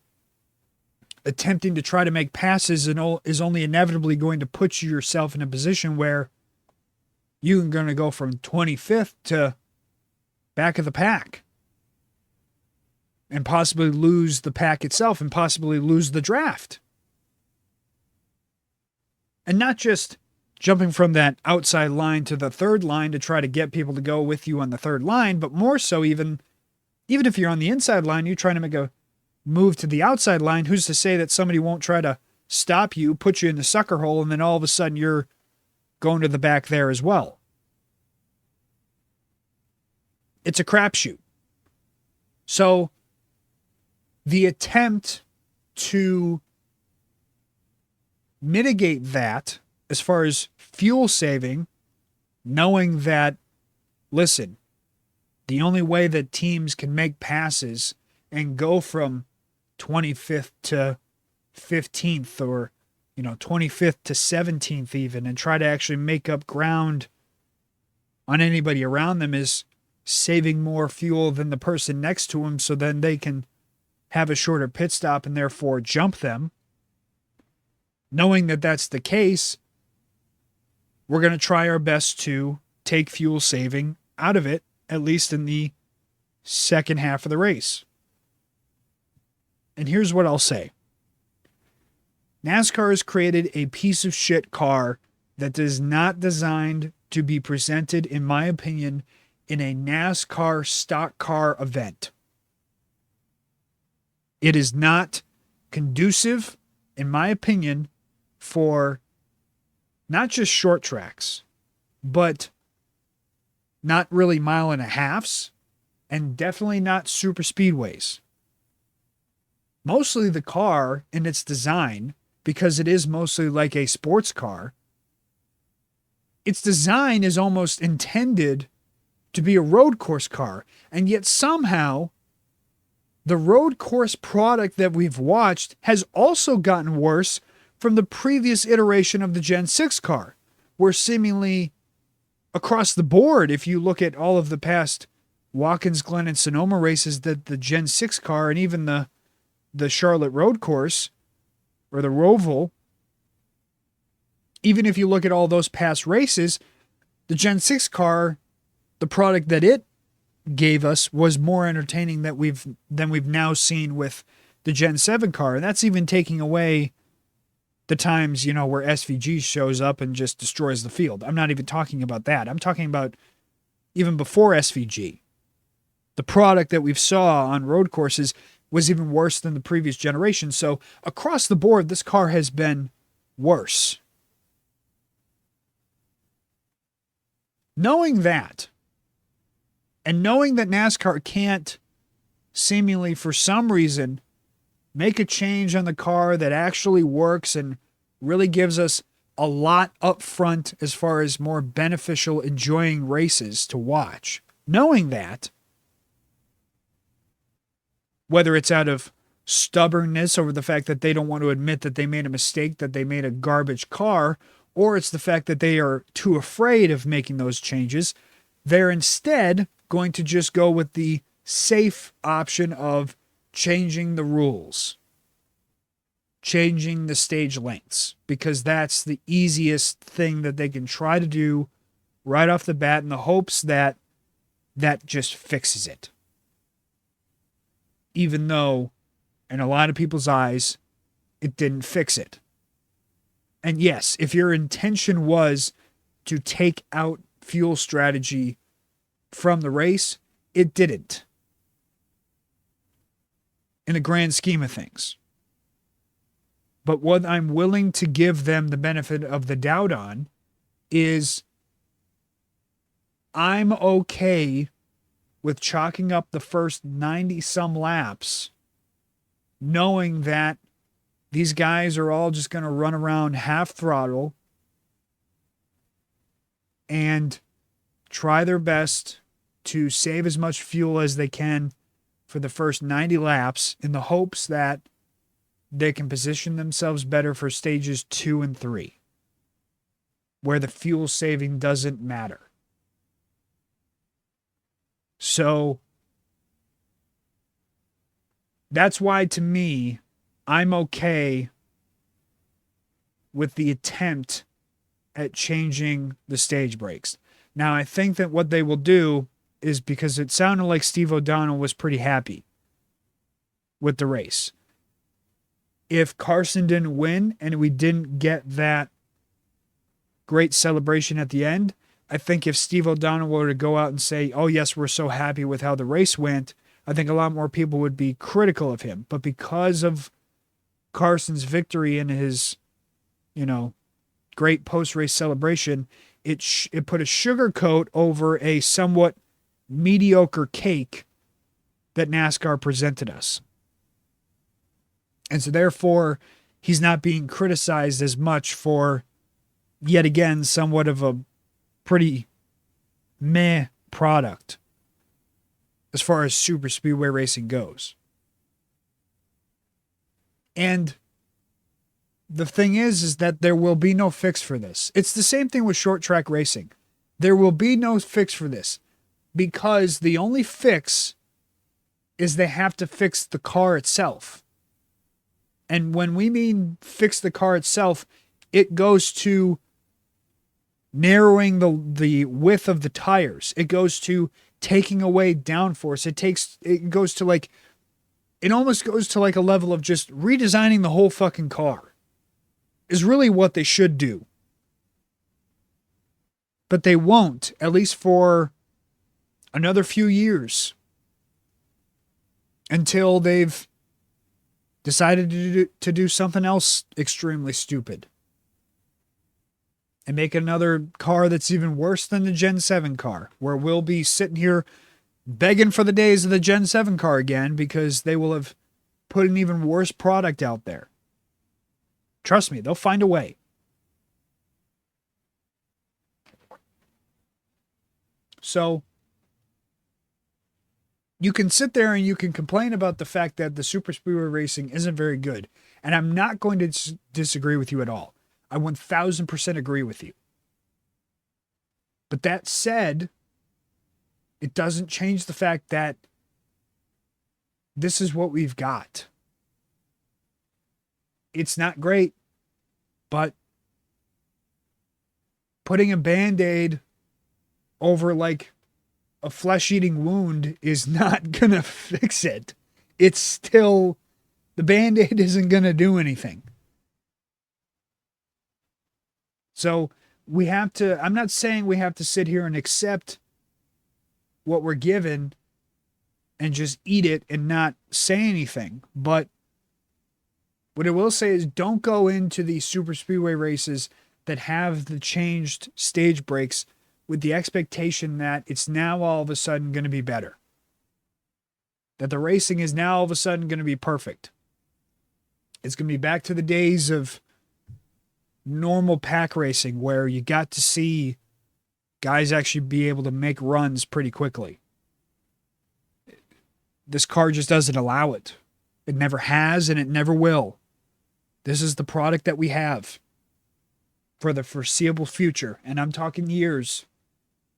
attempting to try to make passes is only inevitably going to put yourself in a position where you're going to go from 25th to back of the pack and possibly lose the pack itself and possibly lose the draft. And not just jumping from that outside line to the third line to try to get people to go with you on the third line, but more so even if you're on the inside line, you're trying to make a move to the outside line, who's to say that somebody won't try to stop you, put you in the sucker hole, and then all of a sudden you're going to the back there as well. It's a crapshoot. So the attempt to mitigate that as far as fuel saving, knowing that, listen, the only way that teams can make passes and go from 25th to 15th or, 25th to 17th even, and try to actually make up ground on anybody around them is saving more fuel than the person next to them, so then they can have a shorter pit stop and therefore jump them. Knowing that that's the case, we're going to try our best to take fuel saving out of it, at least in the second half of the race. And here's what I'll say. NASCAR has created a piece of shit car that is not designed to be presented, in my opinion, in a NASCAR stock car event. It is not conducive, in my opinion, for not just short tracks, but not really mile and a halves, and definitely not super speedways. Mostly the car in its design, because it is mostly like a sports car, its design is almost intended to be a road course car, and yet somehow the road course product that we've watched has also gotten worse from the previous iteration of the Gen 6 car, where seemingly across the board, if you look at all of the past Watkins Glen and Sonoma races, that the Gen 6 car and even the Charlotte road course or the Roval, even if you look at all those past races, the Gen 6 car, the product that it gave us was more entertaining than we've now seen with the Gen 7 car. And that's even taking away the times, where SVG shows up and just destroys the field. I'm not even talking about that. I'm talking about even before SVG. The product that we saw on road courses was even worse than the previous generation. So across the board, this car has been worse. Knowing that, and knowing that NASCAR can't seemingly for some reason make a change on the car that actually works and really gives us a lot up front as far as more beneficial, enjoying races to watch. Knowing that, whether it's out of stubbornness over the fact that they don't want to admit that they made a mistake, that they made a garbage car, or it's the fact that they are too afraid of making those changes, they're instead going to just go with the safe option of changing the rules, changing the stage lengths, because that's the easiest thing that they can try to do right off the bat in the hopes that that just fixes it. Even though, in a lot of people's eyes, it didn't fix it. And yes, if your intention was to take out fuel strategy from the race. It didn't, in the grand scheme of things. But what I'm willing to give them the benefit of the doubt on is I'm okay with chalking up the first 90 some laps, knowing that these guys are all just going to run around half throttle and try their best to save as much fuel as they can for the first 90 laps in the hopes that they can position themselves better for stages 2 and 3, where the fuel saving doesn't matter. So that's why, to me, I'm okay with the attempt at changing the stage breaks. Now, I think that what they will do is, because it sounded like Steve O'Donnell was pretty happy with the race. If Carson didn't win and we didn't get that great celebration at the end, I think if Steve O'Donnell were to go out and say, oh, yes, we're so happy with how the race went, I think a lot more people would be critical of him. But because of Carson's victory and his, great post-race celebration, it put a sugar coat over a somewhat mediocre cake that NASCAR presented us. And so therefore, he's not being criticized as much for, yet again, somewhat of a pretty meh product as far as super speedway racing goes. And the thing is that there will be no fix for this. It's the same thing with short track racing. There will be no fix for this, because the only fix is they have to fix the car itself. And when we mean fix the car itself, it goes to narrowing the width of the tires. It goes to taking away downforce. It almost goes to like a level of just redesigning the whole fucking car is really what they should do. But they won't, at least for another few years, until they've decided to do something else extremely stupid and make another car that's even worse than the Gen 7 car, where we'll be sitting here begging for the days of the Gen 7 car again, because they will have put an even worse product out there. Trust me, they'll find a way. So you can sit there and you can complain about the fact that the super speedway racing isn't very good. And I'm not going to disagree with you at all. I 1000% agree with you. But that said, it doesn't change the fact that this is what we've got. It's not great, but putting a Band-Aid over like a flesh-eating wound is not going to fix it. It's still, the Band-Aid isn't going to do anything. So I'm not saying we have to sit here and accept what we're given and just eat it and not say anything. But what I will say is, don't go into these super speedway races that have the changed stage breaks with the expectation that it's now all of a sudden going to be better. That the racing is now all of a sudden going to be perfect. It's going to be back to the days of normal pack racing, where you got to see guys actually be able to make runs pretty quickly. This car just doesn't allow it. It never has, and it never will. This is the product that we have for the foreseeable future, and I'm talking years.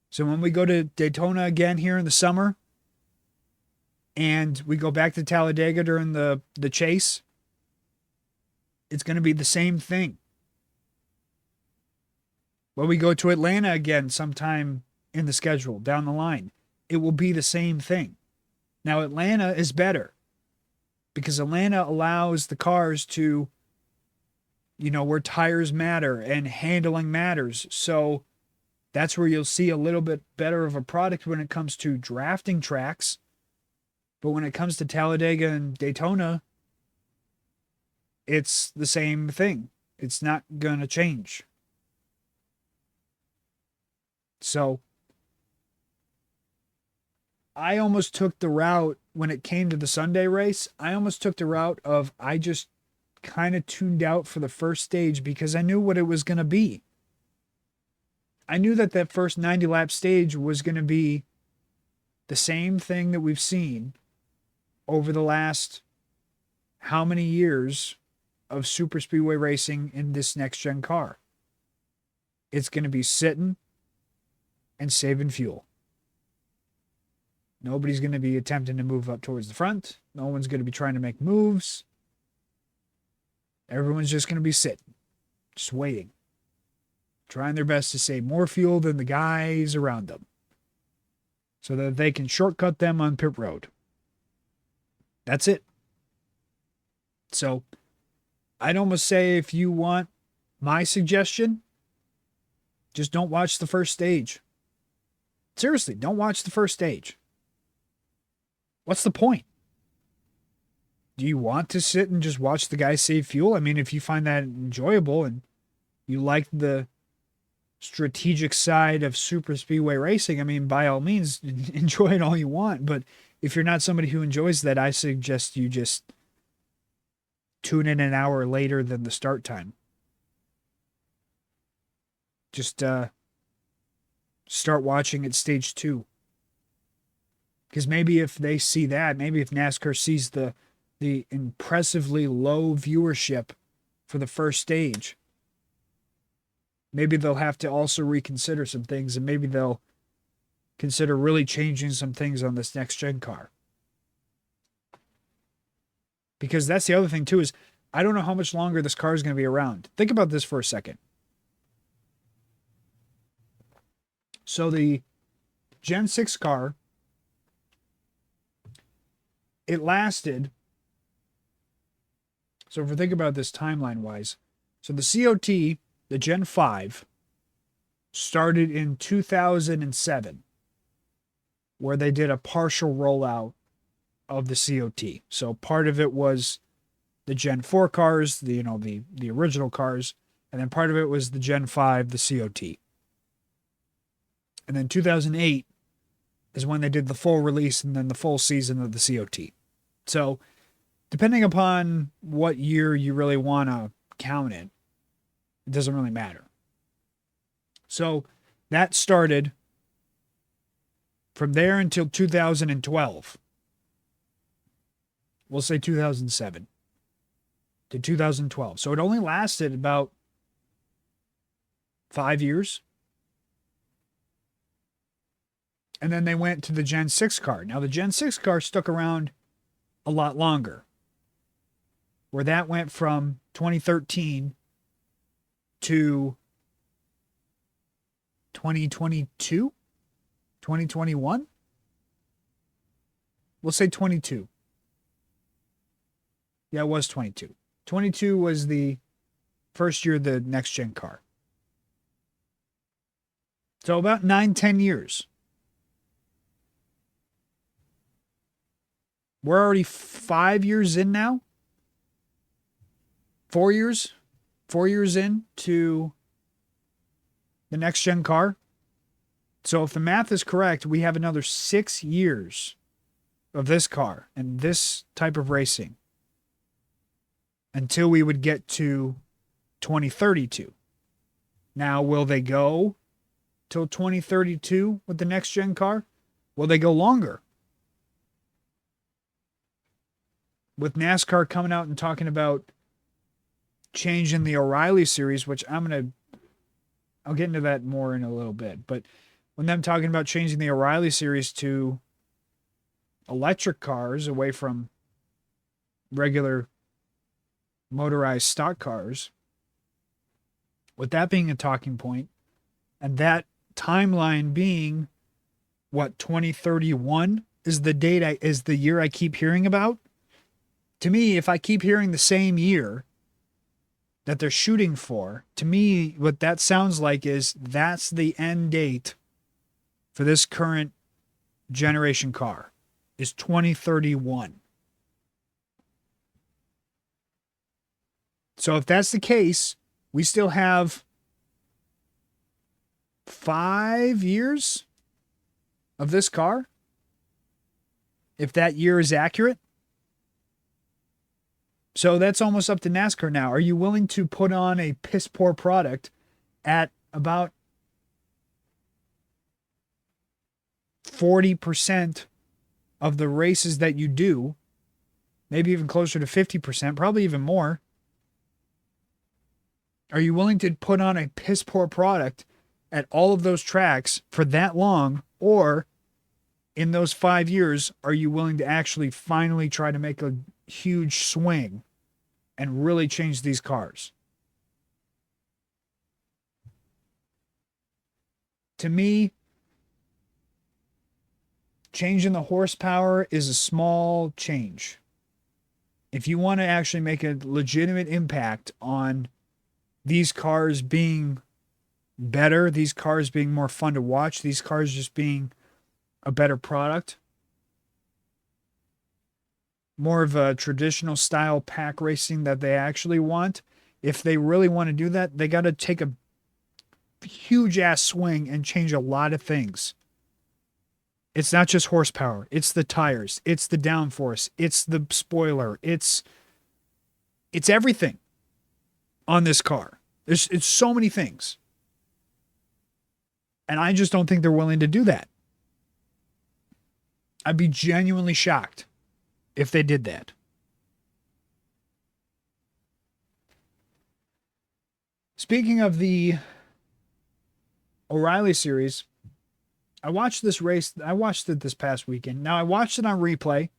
So when we go to Daytona again here in the summer, and we go back to Talladega during the chase, it's going to be the same thing. When we go to Atlanta again sometime in the schedule down the line, it will be the same thing. Now, Atlanta is better because Atlanta allows the cars to, where tires matter and handling matters. So That's where you'll see a little bit better of a product when it comes to drafting tracks. But when it comes to Talladega and Daytona, it's the same thing. It's not going to change. So I almost took the route when it came to the Sunday race. I almost took the route of I just kind of tuned out for the first stage because I knew what it was going to be. I knew that that first 90 lap stage was going to be the same thing that we've seen over the last how many years of super speedway racing in this next gen car. It's going to be sitting and saving fuel. Nobody's going to be attempting to move up towards the front. No one's going to be trying to make moves. Everyone's just going to be sitting, just waiting, trying their best to save more fuel than the guys around them so that they can shortcut them on pit road. That's it. So I'd almost say if you want my suggestion, just don't watch the first stage. Seriously, don't watch the first stage. What's the point? Do you want to sit and just watch the guys save fuel? I mean, if you find that enjoyable and you like the strategic side of super speedway racing, I mean, by all means, enjoy it all you want. But if you're not somebody who enjoys that, I suggest you just tune in an hour later than the start time. Just start watching at stage 2. Because maybe if they see that, maybe if NASCAR sees the impressively low viewership for the first stage, maybe they'll have to also reconsider some things, and maybe they'll consider really changing some things on this next gen car. Because that's the other thing too, is I don't know how much longer this car is going to be around. Think about this for a second. So the Gen 6 car, it lasted. So if we think about this timeline wise, so the COT, the Gen 5, started in 2007, where they did a partial rollout of the COT. So part of it was the Gen 4 cars, the original cars, and then part of it was the Gen 5, the COT. And then 2008 is when they did the full release and then the full season of the COT. So depending upon what year you really want to count it, it doesn't really matter. So that started from there until 2012. We'll say 2007 to 2012. So it only lasted about 5 years. And then they went to the Gen 6 car. Now, the Gen 6 car stuck around a lot longer, where that went from 2013 to 2022, 2021. We'll say 22. Yeah, it was 22. 22 was the first year of the next gen car. So about 9-10 years. We're already 5 years in now. 4 years. 4 years in to the next gen car. So if the math is correct, we have another 6 years of this car and this type of racing until we would get to 2032. Now, will they go till 2032 with the next gen car? Will they go longer? With NASCAR coming out and talking about changing the O'Reilly series, which I'll get into that more in a little bit. But when them talking about changing the O'Reilly series to electric cars away from regular motorized stock cars, with that being a talking point, and that timeline being what 2031 is the date is the year I keep hearing about. To me, if I keep hearing the same year, that they're shooting for, to me, what that sounds like is that's the end date for this current generation car is 2031. So if that's the case, we still have 5 years of this car. If that year is accurate. So that's almost up to NASCAR now. Are you willing to put on a piss poor product at about 40% of the races that you do? Maybe even closer to 50%, probably even more. Are you willing to put on a piss poor product at all of those tracks for that long? Or in those 5 years, are you willing to actually finally try to make a huge swing and really change these cars? To me, changing the horsepower is a small change. If you want to actually make a legitimate impact on these cars being better, these cars being more fun to watch, these cars just being a better product, more of a traditional style pack racing that they actually want. If they really want to do that, they got to take a huge ass swing and change a lot of things. It's not just horsepower. It's the tires. It's the downforce. It's the spoiler. It's everything on this car. It's so many things. And I just don't think they're willing to do that. I'd be genuinely shocked if they did that. Speaking of the O'Reilly series, I watched this race. I watched it this past weekend. Now, I watched it on replay.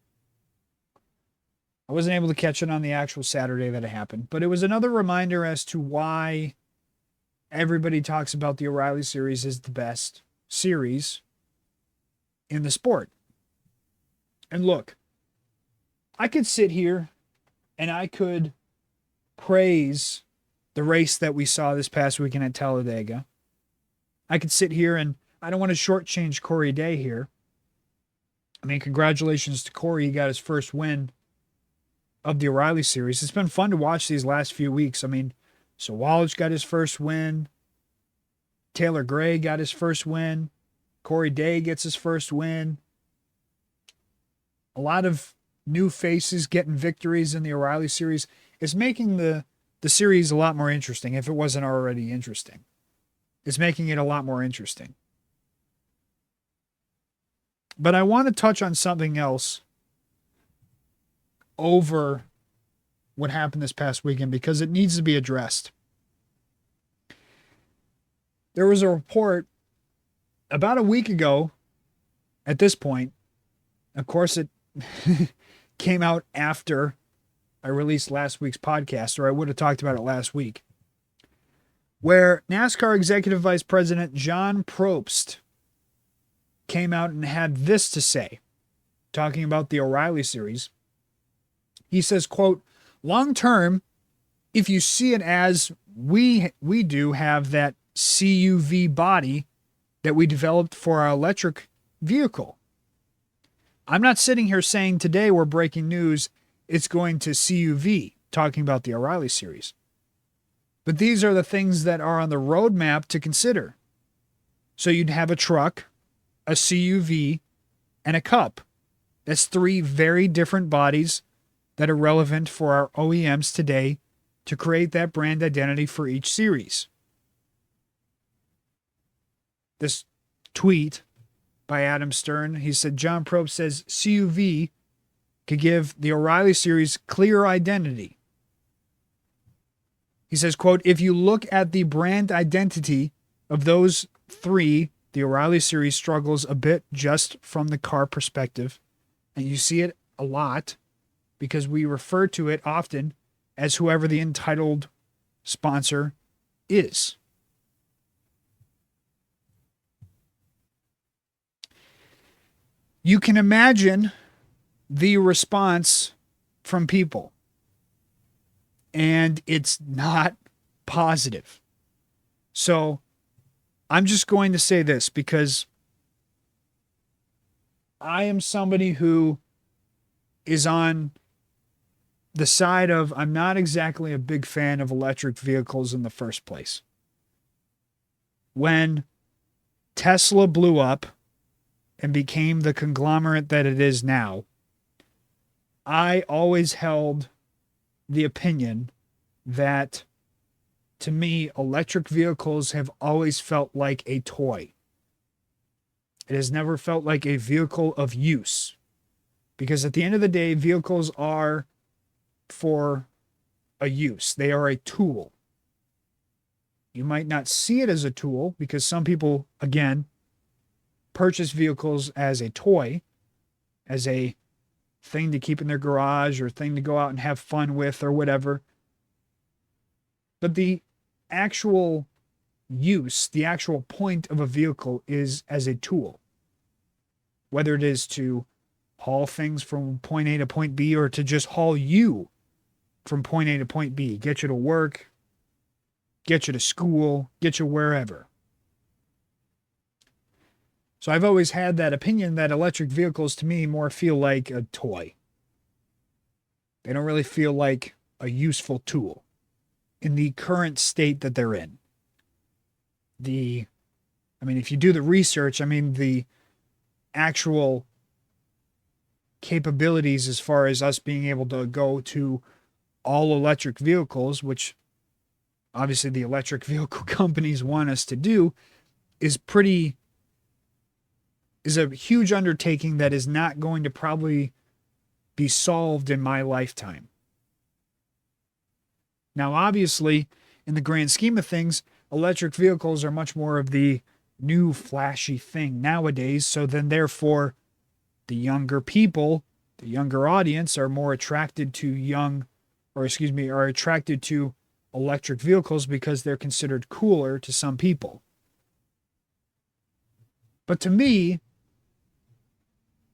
I wasn't able to catch it on the actual Saturday that it happened, but it was another reminder as to why everybody talks about the O'Reilly series as the best series in the sport. And look, I could sit here and I could praise the race that we saw this past weekend at Talladega. I could sit here and I don't want to shortchange Corey Day here. I mean, congratulations to Corey. He got his first win of the O'Reilly series. It's been fun to watch these last few weeks. I mean, so Wallich got his first win. Taylor Gray got his first win. Corey Day gets his first win. A lot of new faces getting victories in the O'Reilly series. It's making the series a lot more interesting if it wasn't already interesting. It's making it a lot more interesting. But I want to touch on something else over what happened this past weekend because it needs to be addressed. There was a report about a week ago at this point. Of course, it came out after I released last week's podcast, or I would have talked about it last week, where NASCAR Executive Vice President John Probst came out and had this to say, talking about the O'Reilly series. He says, quote, long term, if you see it as we do have that CUV body that we developed for our electric vehicle. I'm not sitting here saying today we're breaking news, it's going to CUV, talking about the O'Reilly series. But these are the things that are on the roadmap to consider. So you'd have a truck, a CUV, and a Cup. That's three very different bodies that are relevant for our OEMs today to create that brand identity for each series. This tweet by Adam Stern, he said, John Probst says CUV could give the O'Reilly series clear identity. He says, quote, if you look at the brand identity of those three, the O'Reilly series struggles a bit just from the car perspective. And you see it a lot because we refer to it often as whoever the entitled sponsor is. You can imagine the response from people. And it's not positive. So I'm just going to say this because I am somebody who is on the side of I'm not exactly a big fan of electric vehicles in the first place. When Tesla blew up and became the conglomerate that it is now, I always held the opinion that, to me, electric vehicles have always felt like a toy. It has never felt like a vehicle of use. Because at the end of the day, vehicles are for a use. They are a tool. You might not see it as a tool because some people, again, purchase vehicles as a toy, as a thing to keep in their garage or thing to go out and have fun with or whatever. But the actual use, the actual point of a vehicle is as a tool. Whether it is to haul things from point A to point B or to just haul you from point A to point B, get you to work, get you to school, get you wherever. So I've always had that opinion that electric vehicles to me more feel like a toy. They don't really feel like a useful tool in the current state that they're in. If you do the research, the actual capabilities as far as us being able to go to all electric vehicles, which obviously the electric vehicle companies want us to do, is a huge undertaking that is not going to probably be solved in my lifetime. Now, obviously, in the grand scheme of things, electric vehicles are much more of the new flashy thing nowadays. So then therefore, the younger people, the younger audience are more attracted to are attracted to electric vehicles because they're considered cooler to some people. But to me,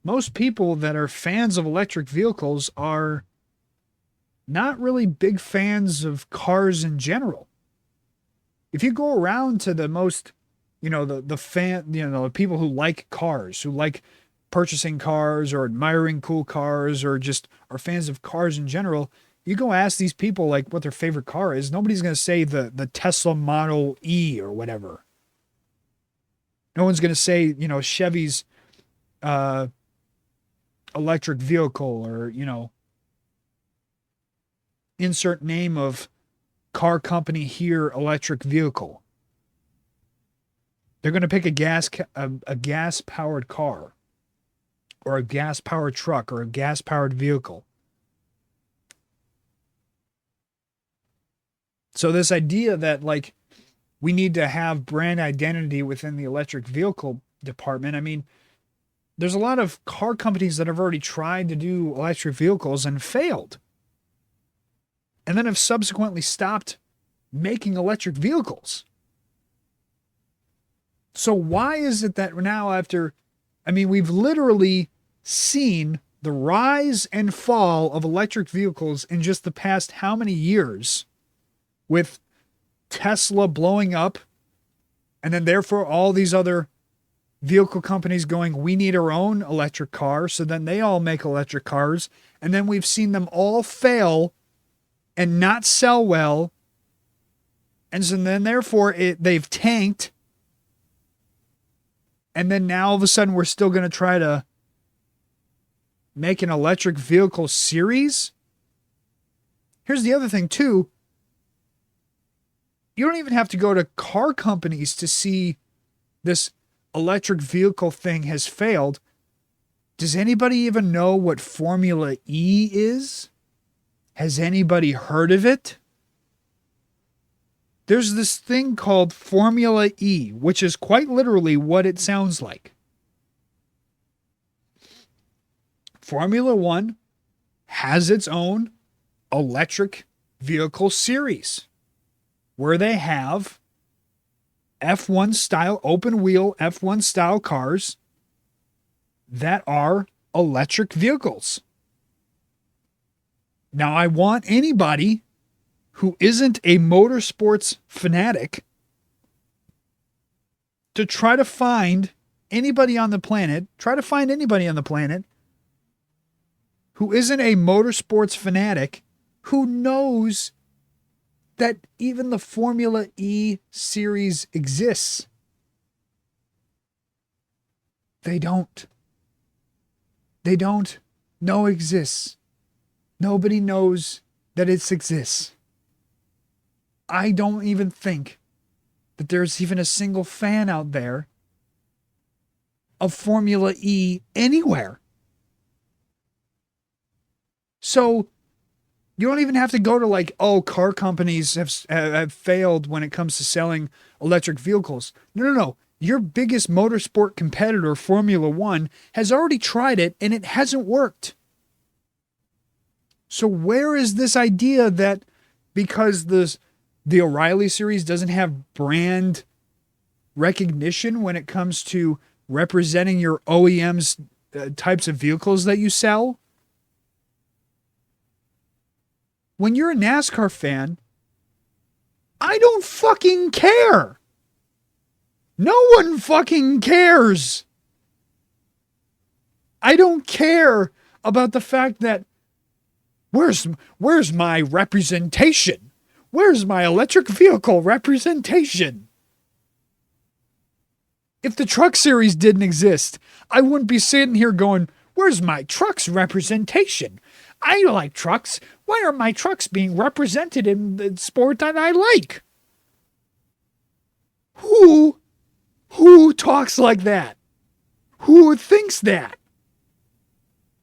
most people that are fans of electric vehicles are not really big fans of cars in general. If you go around to the most, the people who like cars, who like purchasing cars or admiring cool cars or just are fans of cars in general, you go ask these people like what their favorite car is. Nobody's going to say the Tesla Model E or whatever. No one's going to say, Chevy's electric vehicle or, insert name of car company here, electric vehicle. They're going to pick a gas-powered car or a gas-powered truck or a gas-powered vehicle. So this idea that we need to have brand identity within the electric vehicle department, there's a lot of car companies that have already tried to do electric vehicles and failed. And then have subsequently stopped making electric vehicles. So why is it that now we've literally seen the rise and fall of electric vehicles in just the past how many years, with Tesla blowing up and then therefore all these other vehicle companies going, we need our own electric car. So then they all make electric cars. And then we've seen them all fail and not sell well. And so then therefore they've tanked. And then now all of a sudden we're still going to try to make an electric vehicle series. Here's the other thing too. You don't even have to go to car companies to see this electric vehicle thing has failed. Does anybody even know what Formula E is? Has anybody heard of it? There's this thing called Formula E, which is quite literally what it sounds like. Formula One has its own electric vehicle series where they have F1 style, open wheel F1 style cars that are electric vehicles. Now, I want anybody who isn't a motorsports fanatic to try to find anybody on the planet, who isn't a motorsports fanatic who knows that even the Formula E series exists. They don't. They don't know exists. Nobody knows that it exists. I don't even think that there's even a single fan out there of Formula E anywhere. So you don't even have to go to like, oh, car companies have failed when it comes to selling electric vehicles. No. Your biggest motorsport competitor, Formula One, has already tried it and it hasn't worked. So where is this idea that because the O'Reilly series doesn't have brand recognition when it comes to representing your OEM's types of vehicles that you sell? When you're a NASCAR fan, I don't fucking care. No one fucking cares. I don't care about the fact that where's my representation? Where's my electric vehicle representation? If the truck series didn't exist, I wouldn't be sitting here going, where's my truck's representation? I like trucks. Why are my trucks being represented in the sport that I like? Who talks like that? Who thinks that?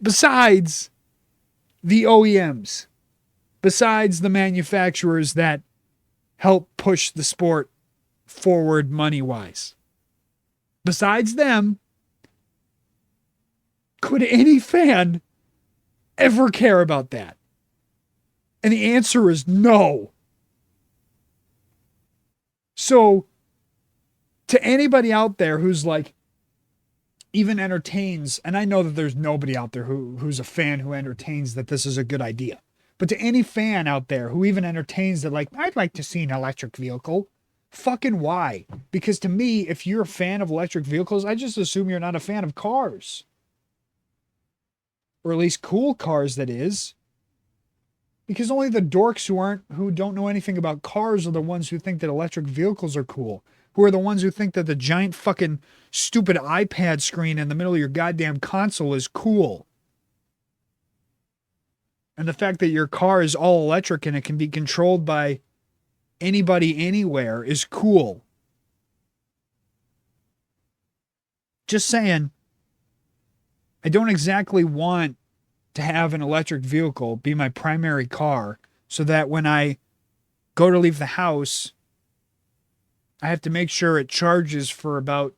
Besides the OEMs, besides the manufacturers that help push the sport forward money-wise. Besides them, could any fan ever care about that? And the answer is no. So, to anybody out there who's like, even entertains, and I know that there's nobody out there who's a fan who entertains that this is a good idea. But to any fan out there who even entertains that, like, I'd like to see an electric vehicle, fucking why? Because to me, if you're a fan of electric vehicles, I just assume you're not a fan of cars. Or at least cool cars, that is. Because only the dorks who don't know anything about cars are the ones who think that electric vehicles are cool. Who are the ones who think that the giant fucking stupid iPad screen in the middle of your goddamn console is cool. And the fact that your car is all electric and it can be controlled by anybody anywhere is cool. Just saying, I don't exactly want to have an electric vehicle be my primary car so that when I go to leave the house, I have to make sure it charges for about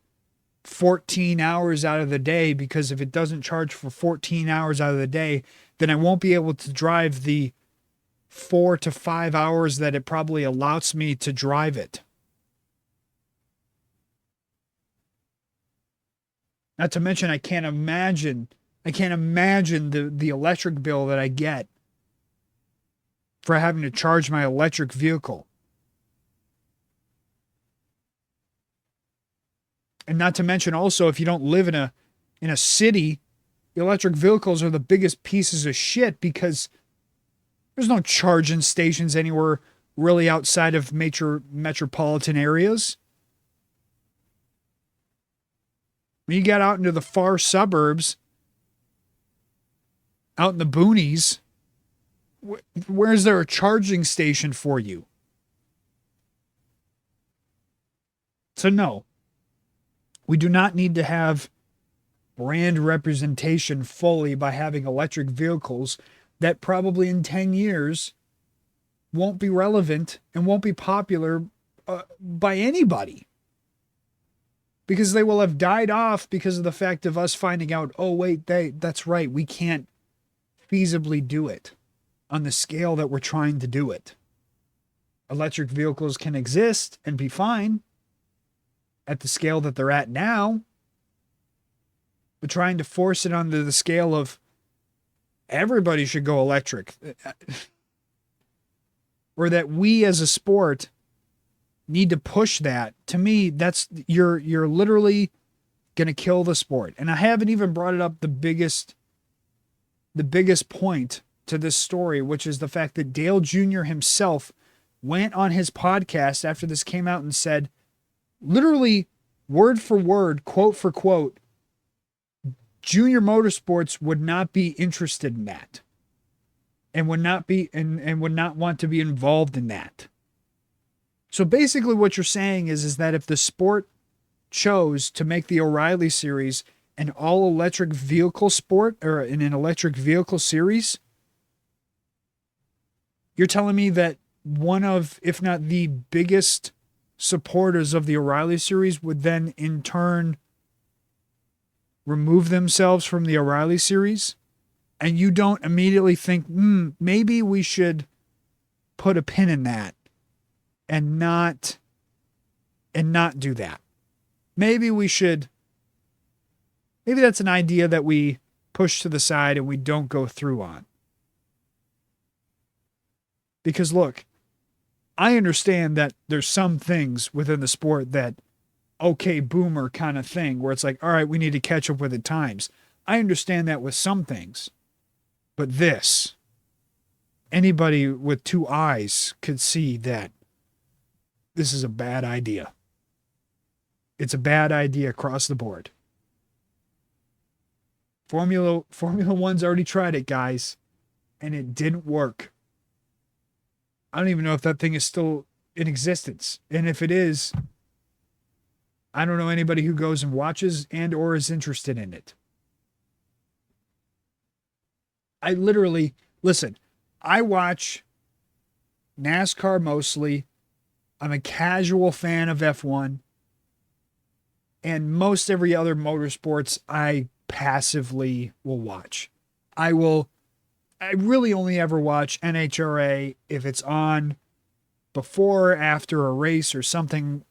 14 hours out of the day, because if it doesn't charge for 14 hours out of the day, then I won't be able to drive the 4 to 5 hours that it probably allows me to drive it. Not to mention, I can't imagine the electric bill that I get for having to charge my electric vehicle. And not to mention also, if you don't live in a city, the electric vehicles are the biggest pieces of shit because there's no charging stations anywhere really outside of major metropolitan areas. When you get out into the far suburbs, out in the boonies, where's there a charging station for you? So no, we do not need to have brand representation fully by having electric vehicles that probably in 10 years won't be relevant and won't be popular by anybody. Because they will have died off because of the fact of us finding out, oh, wait, that's right, we can't feasibly do it on the scale that we're trying to do it. Electric vehicles can exist and be fine at the scale that they're at now, but trying to force it onto the scale of everybody should go electric. or that we as a sport need to push that. To me, that's you're literally going to kill the sport. And I haven't even brought it up the biggest point to this story, which is the fact that Dale Jr. himself went on his podcast after this came out and said, literally word for word, quote for quote, Junior Motorsports would not be interested in that and would not be and would not want to be involved in that. So basically what you're saying is that if the sport chose to make the O'Reilly series an all electric vehicle sport or in an electric vehicle series, you're telling me that one of, if not the biggest supporters of the O'Reilly series would then in turn remove themselves from the O'Reilly series? And you don't immediately think, maybe we should put a pin in that and not do that. Maybe that's an idea that we push to the side and we don't go through on. Because look, I understand that there's some things within the sport that, okay, boomer kind of thing, where it's like, all right, we need to catch up with the times. I understand that with some things. But this, anybody with two eyes could see that this is a bad idea. It's a bad idea across the board. Formula One's already tried it, guys, and it didn't work. I don't even know if that thing is still in existence. And if it is, I don't know anybody who goes and watches and or is interested in it. I literally, listen, I watch NASCAR mostly. I'm a casual fan of F1. And most every other motorsports I passively will watch. I really only ever watch NHRA if it's on before or after a race or something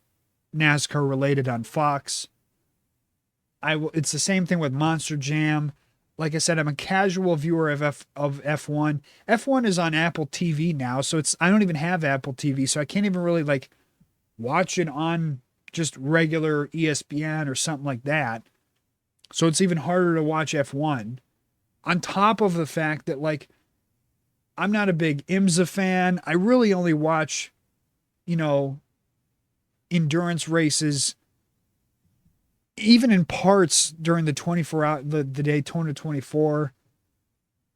NASCAR related on Fox. It's the same thing with Monster Jam. Like I said, I'm a casual viewer of F1. F1 is on Apple TV now, so I don't even have Apple TV, so I can't even really like watch it on just regular ESPN or something like that. So it's even harder to watch F1. On top of the fact that, like, I'm not a big IMSA fan. I really only watch, endurance races, even in parts during the 24 hour, the Daytona 24.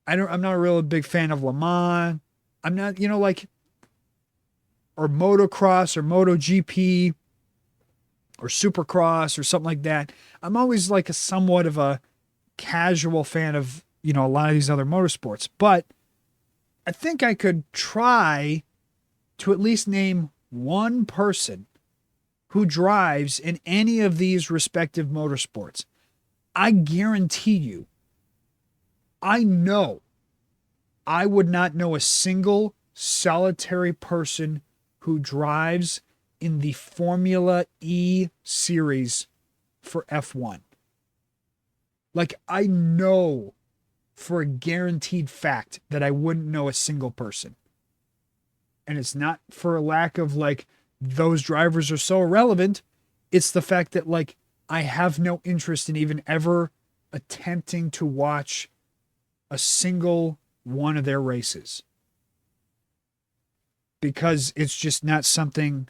I'm not a real big fan of Le Mans. I'm not, or motocross or MotoGP or Supercross or something like that. I'm always like a somewhat of a casual fan of, a lot of these other motorsports. But I think I could try to at least name one person who drives in any of these respective motorsports. I guarantee you, I know I would not know a single solitary person who drives in the Formula E series for F1. Like, I know for a guaranteed fact that I wouldn't know a single person. And it's not for a lack of, like, those drivers are so irrelevant. It's the fact that, like, I have no interest in even ever attempting to watch a single one of their races. Because it's just not something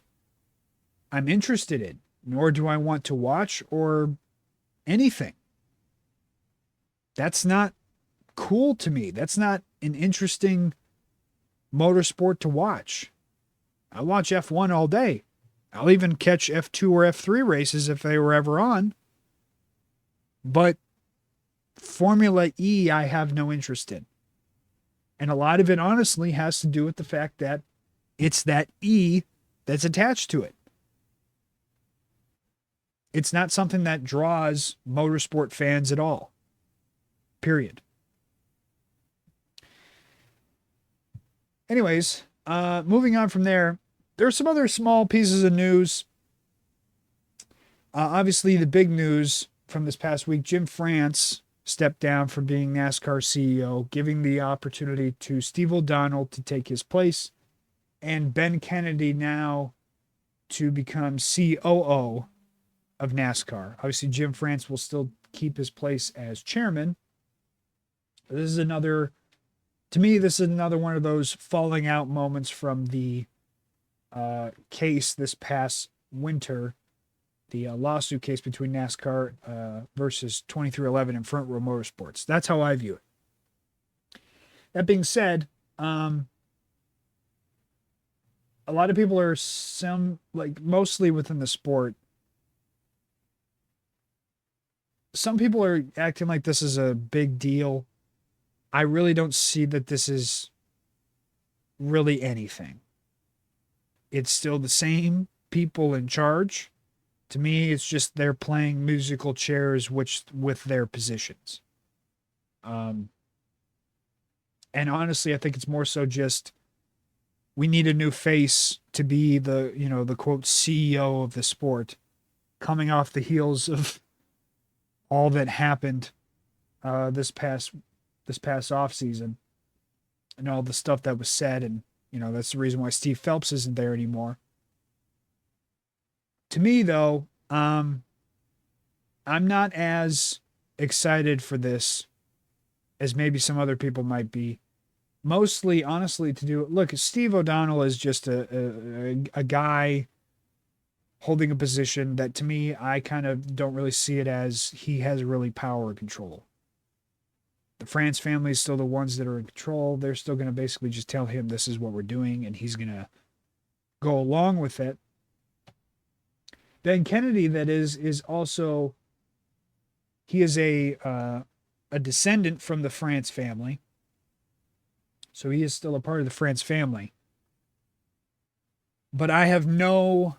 I'm interested in, nor do I want to watch or anything. That's not cool to me. That's not an interesting motorsport to watch. I watch F1 all day. I'll even catch F2 or F3 races if they were ever on. But Formula E, I have no interest in. And a lot of it, honestly, has to do with the fact that it's that E that's attached to it. It's not something that draws motorsport fans at all. Period. Anyways, moving on from there, there are some other small pieces of news. Obviously, the big news from this past week, Jim France stepped down from being NASCAR CEO, giving the opportunity to Steve O'Donnell to take his place. and Ben Kennedy now to become COO of NASCAR. Obviously, Jim France will still keep his place as chairman. This is another, to me, this is another one of those falling out moments from the case this past winter, the lawsuit case between NASCAR versus 2311 and Front Row Motorsports. That's how I view it. That being said, a lot of people are mostly within the sport. Some people are acting like this is a big deal. I really don't see that this is really anything. It's still the same people in charge. To me, it's just they're playing musical chairs with their positions. And honestly, I think it's more so just we need a new face to be the quote CEO of the sport, coming off the heels of all that happened this past off season and all the stuff that was said, and that's the reason why Steve Phelps isn't there anymore. To me, though, I'm not as excited for this as maybe some other people might be. Mostly, honestly, to do look, Steve O'Donnell is just a guy holding a position that, to me, I kind of don't really see it as he has really power and control. The France family is still the ones that are in control. They're still going to basically just tell him this is what we're doing, and he's going to go along with it. Ben Kennedy, that is also, he is a descendant from the France family. So he is still a part of the France family. But I know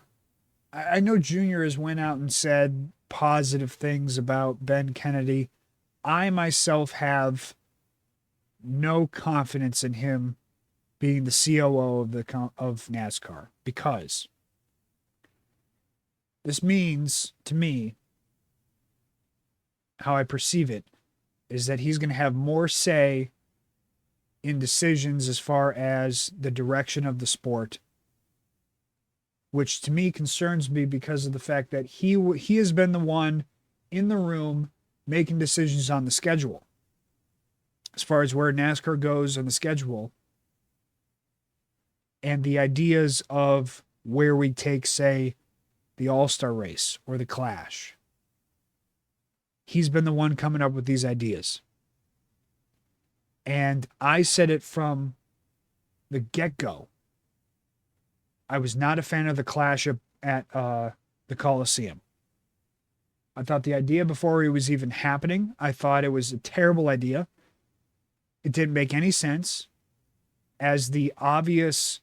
Junior has went out and said positive things about Ben Kennedy. I myself have no confidence in him being the COO of NASCAR, because this means, to me, how I perceive it, is that he's going to have more say in decisions as far as the direction of the sport, which to me concerns me because of the fact that he has been the one in the room making decisions on the schedule. As far as where NASCAR goes on the schedule and the ideas of where we take, say, the All-Star race or the Clash. He's been the one coming up with these ideas. And I said it from the get-go. I was not a fan of the Clash at the Coliseum. I thought the idea before it was even happening, I thought it was a terrible idea. It didn't make any sense, as the obvious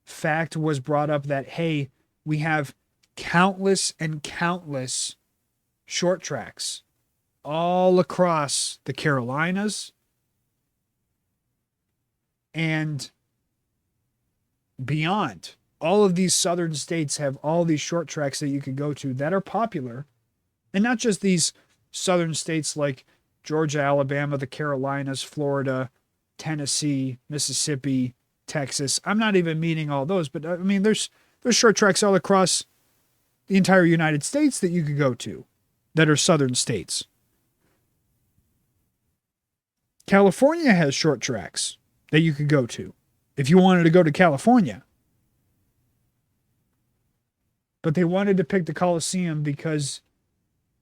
fact was brought up that, hey, we have countless and countless short tracks all across the Carolinas and beyond. All of these southern states have all these short tracks that you can go to that are popular. And not just these southern states like Georgia, Alabama, the Carolinas, Florida, Tennessee, Mississippi, Texas. I'm not even meaning all those, but I mean, there's short tracks all across the entire United States that you could go to that are southern states. California has short tracks that you could go to if you wanted to go to California. But they wanted to pick the Coliseum because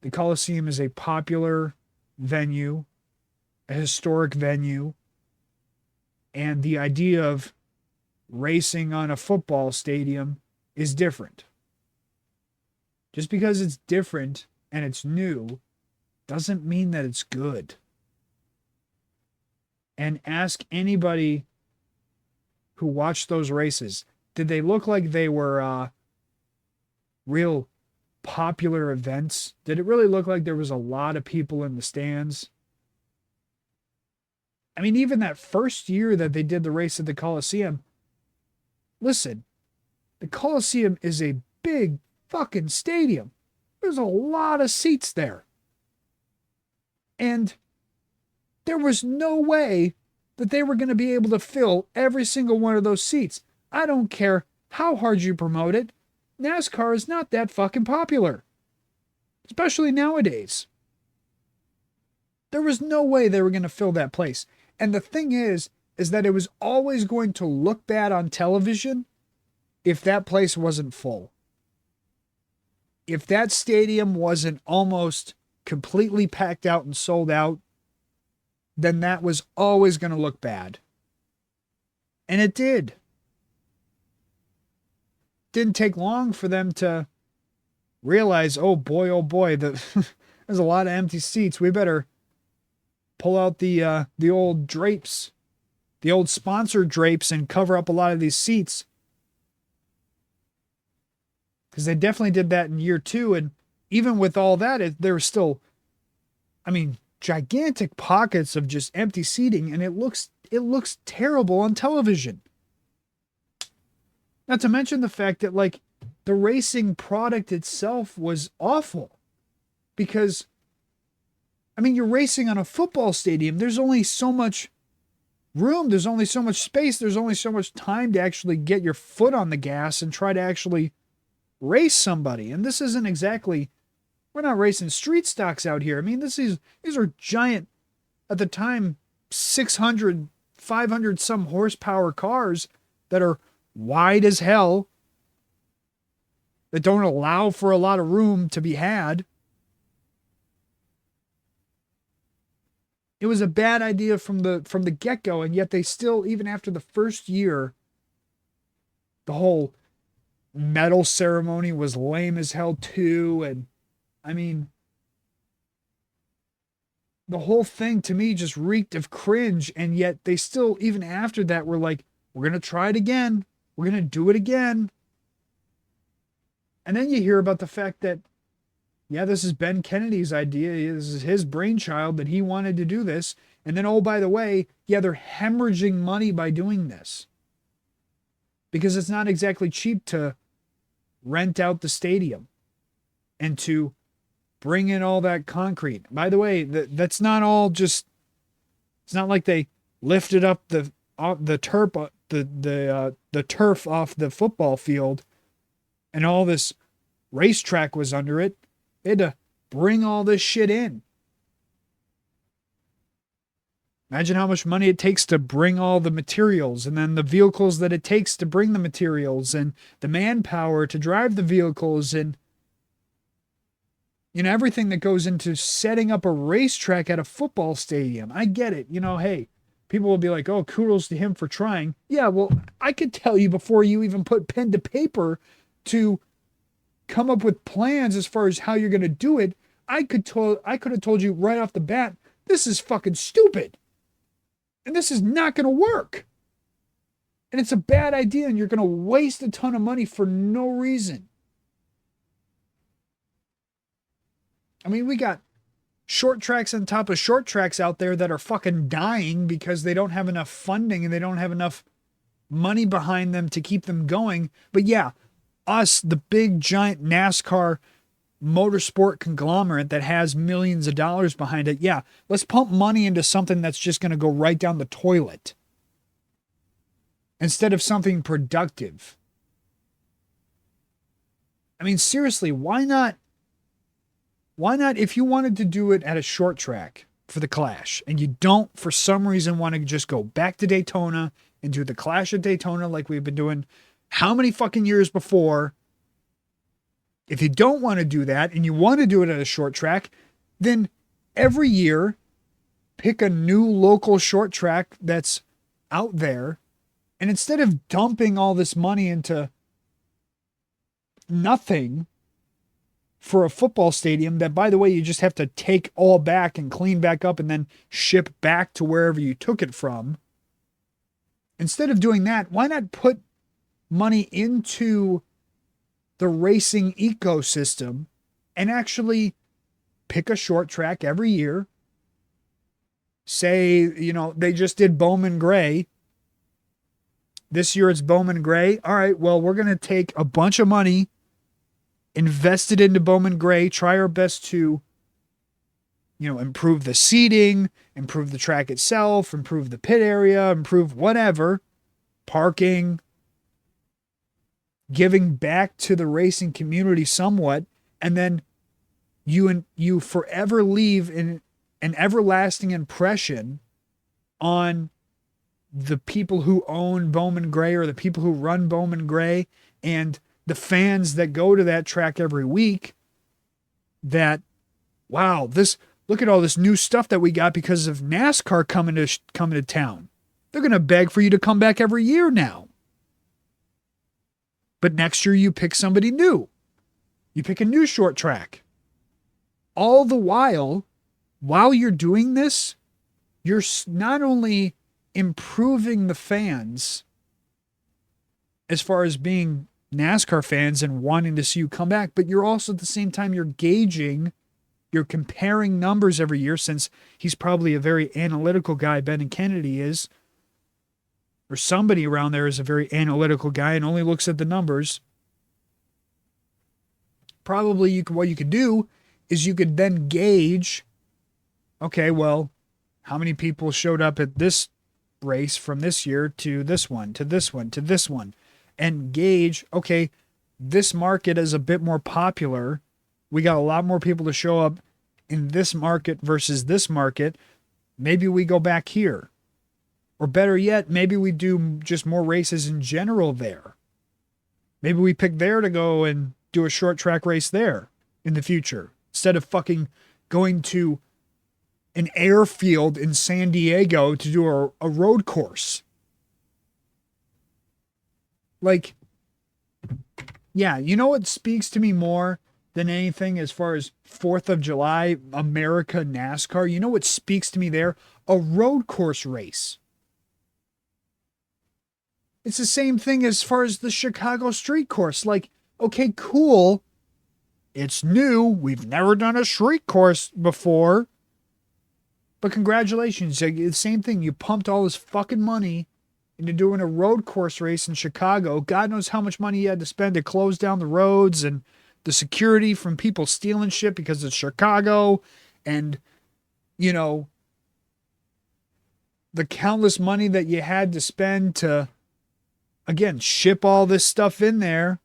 the Coliseum is a popular venue, a historic venue, and the idea of racing on a football stadium is different. Just because it's different and it's new doesn't mean that it's good. And ask anybody who watched those races, did they look like they were real popular events? Did it really look like there was a lot of people in the stands? I mean, even that first year that they did the race at the Coliseum, listen, the Coliseum is a big fucking stadium. There's a lot of seats there. And there was no way that they were going to be able to fill every single one of those seats. I don't care how hard you promote it. NASCAR is not that fucking popular, especially nowadays. There was no way they were going to fill that place. And the thing is that it was always going to look bad on television if that place wasn't full. If that stadium wasn't almost completely packed out and sold out, then that was always going to look bad. And it did. Didn't take long for them to realize, oh boy, there's a lot of empty seats. We better pull out the old drapes, the old sponsor drapes, and cover up a lot of these seats. Because they definitely did that in year 2. And even with all that, there was still, gigantic pockets of just empty seating. And it looks terrible on television. Not to mention the fact that, like, the racing product itself was awful. Because, you're racing on a football stadium. There's only so much room. There's only so much space. There's only so much time to actually get your foot on the gas and try to actually race somebody. And this isn't exactly, we're not racing street stocks out here. These are giant, at the time, 600, 500 some horsepower cars that are wide as hell, that don't allow for a lot of room to be had. It was a bad idea from the get-go, and yet they still, even after the first year, the whole medal ceremony was lame as hell too. And the whole thing to me just reeked of cringe. And yet they still, even after that, were like, we're going to try it again. We're going to do it again. And then you hear about the fact that, yeah, this is Ben Kennedy's idea. This is his brainchild, that he wanted to do this. And then, oh, by the way, yeah, they're hemorrhaging money by doing this. Because it's not exactly cheap to rent out the stadium and to bring in all that concrete. By the way, that's not all just, it's not like they lifted up the turf off the football field and all this racetrack was under it. They had to bring all this shit in. Imagine how much money it takes to bring all the materials, and then the vehicles that it takes to bring the materials, and the manpower to drive the vehicles, and everything that goes into setting up a racetrack at a football stadium. I get it. Hey, people will be like, oh, kudos to him for trying. Yeah, well, I could tell you before you even put pen to paper to come up with plans as far as how you're going to do it. I could have told you right off the bat, this is fucking stupid. And this is not going to work. And it's a bad idea, and you're going to waste a ton of money for no reason. We got short tracks on top of short tracks out there that are fucking dying because they don't have enough funding and they don't have enough money behind them to keep them going. But yeah, us, the big giant NASCAR motorsport conglomerate that has millions of dollars behind it, yeah, let's pump money into something that's just going to go right down the toilet instead of something productive. Seriously, why not, if you wanted to do it at a short track for the Clash, and you don't for some reason want to just go back to Daytona and do the Clash at Daytona like we've been doing how many fucking years before? If you don't want to do that and you want to do it at a short track, then every year pick a new local short track that's out there. And instead of dumping all this money into nothing for a football stadium that, by the way, you just have to take all back and clean back up and then ship back to wherever you took it from. Instead of doing that, why not put money into the racing ecosystem and actually pick a short track every year? Say, they just did Bowman Gray. This year it's Bowman Gray. All right, well, we're going to take a bunch of money, invest it into Bowman Gray, try our best to, improve the seating, improve the track itself, improve the pit area, improve whatever, parking, giving back to the racing community somewhat, and then you forever leave an everlasting impression on the people who own Bowman Gray or the people who run Bowman Gray and the fans that go to that track every week that, wow, look at all this new stuff that we got because of NASCAR coming to town. They're going to beg for you to come back every year now. But next year you pick somebody new. You pick a new short track. All the while you're doing this, you're not only improving the fans as far as being NASCAR fans and wanting to see you come back, but you're also at the same time you're comparing numbers every year, since he's probably a very analytical guy, Ben Kennedy is, or somebody around there is a very analytical guy and only looks at the numbers. Probably what you could do is you could then gauge, okay, well, how many people showed up at this race from this year to this one, to this one, to this one, and gauge, okay, this market is a bit more popular. We got a lot more people to show up in this market versus this market. Maybe we go back here. Or better yet, maybe we do just more races in general there. Maybe we pick there to go and do a short track race there in the future, instead of fucking going to an airfield in San Diego to do a road course. Like, yeah, you know what speaks to me more than anything as far as 4th of July, America NASCAR? You know what speaks to me there? A road course race. It's the same thing as far as the Chicago street course. Like, okay, cool. It's new. We've never done a street course before. But congratulations. The same thing. You pumped all this fucking money into doing a road course race in Chicago. God knows how much money you had to spend to close down the roads and the security from people stealing shit because it's Chicago, and, you know, the countless money that you had to spend to, again, ship all this stuff in there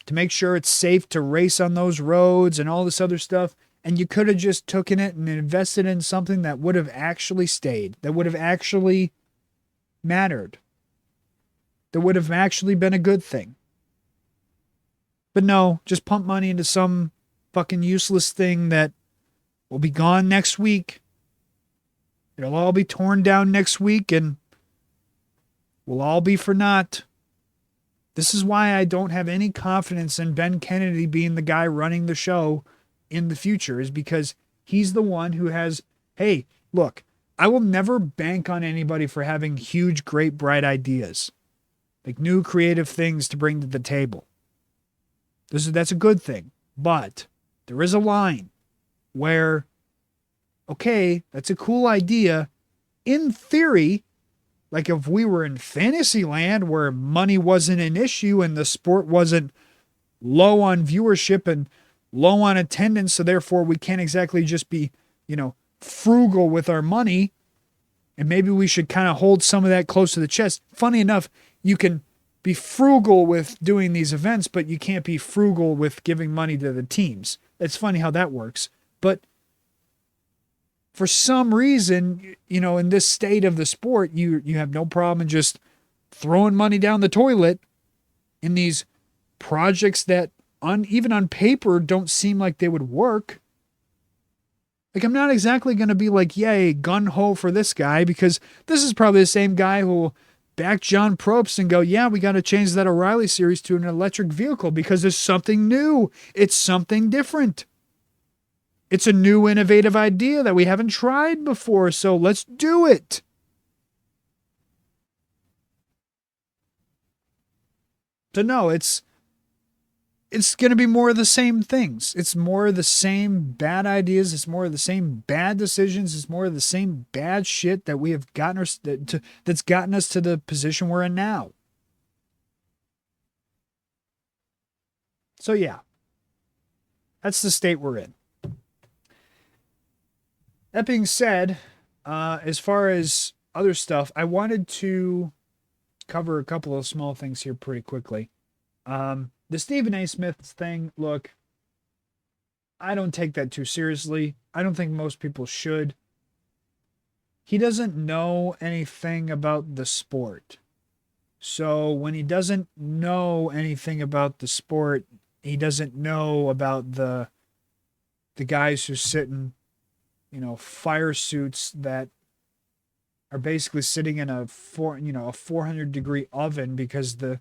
to make sure it's safe to race on those roads and all this other stuff. And you could have just taken it and invested in something that would have actually stayed, that would have actually mattered, that would have actually been a good thing. But no, just pump money into some fucking useless thing that will be gone next week. It'll all be torn down next week and we'll all be for naught. This is why I don't have any confidence in Ben Kennedy being the guy running the show in the future, is because he's the one who has, hey, look, I will never bank on anybody for having huge, great, bright ideas, like new creative things to bring to the table. That's a good thing. But there is a line where, okay, that's a cool idea. In theory, like if we were in fantasy land where money wasn't an issue and the sport wasn't low on viewership and low on attendance, so therefore we can't exactly just be, frugal with our money, and maybe we should kind of hold some of that close to the chest. Funny enough, you can be frugal with doing these events, but you can't be frugal with giving money to the teams. It's funny how that works. But for some reason, in this state of the sport, you have no problem in just throwing money down the toilet in these projects that even on paper don't seem like they would work. Like, I'm not exactly going to be like, yay, gun-ho for this guy, because this is probably the same guy who will back John Probst and go, yeah, we got to change that O'Reilly series to an electric vehicle because there's something new. It's something different. It's a new innovative idea that we haven't tried before, so let's do it. So no, it's going to be more of the same things. It's more of the same bad ideas. It's more of the same bad decisions. It's more of the same bad shit that we have that's gotten us to the position we're in now. So yeah, that's the state we're in. That being said, as far as other stuff, I wanted to cover a couple of small things here pretty quickly. The Stephen A. Smith thing, look, I don't take that too seriously. I don't think most people should. He doesn't know anything about the sport. So when he doesn't know anything about the sport, he doesn't know about the guys who sit in, fire suits that are basically sitting in a 400-degree oven because the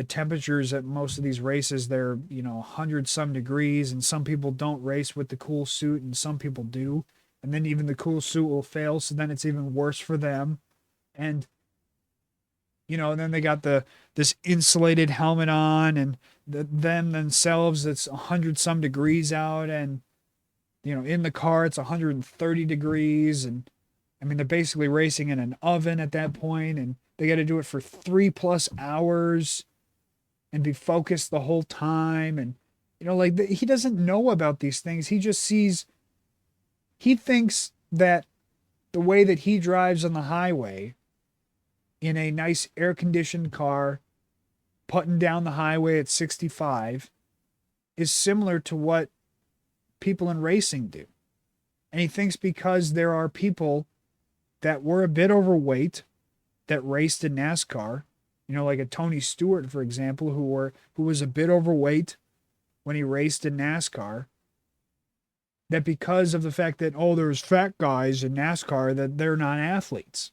temperatures at most of these races, they're 100 some degrees, and some people don't race with the cool suit and some people do, and then even the cool suit will fail, so then it's even worse for them. And and then they got this insulated helmet on, and them themselves, it's 100 some degrees out, and in the car it's 130 degrees, and I mean they're basically racing in an oven at that point, and they got to do it for 3+ hours and be focused the whole time. And he doesn't know about these things. He just he thinks that the way that he drives on the highway in a nice air-conditioned car, putting down the highway at 65, is similar to what people in racing do. And he thinks because there are people that were a bit overweight that raced in NASCAR, like a Tony Stewart, for example, who was a bit overweight when he raced in NASCAR, that because of the fact that, there's fat guys in NASCAR, that they're not athletes.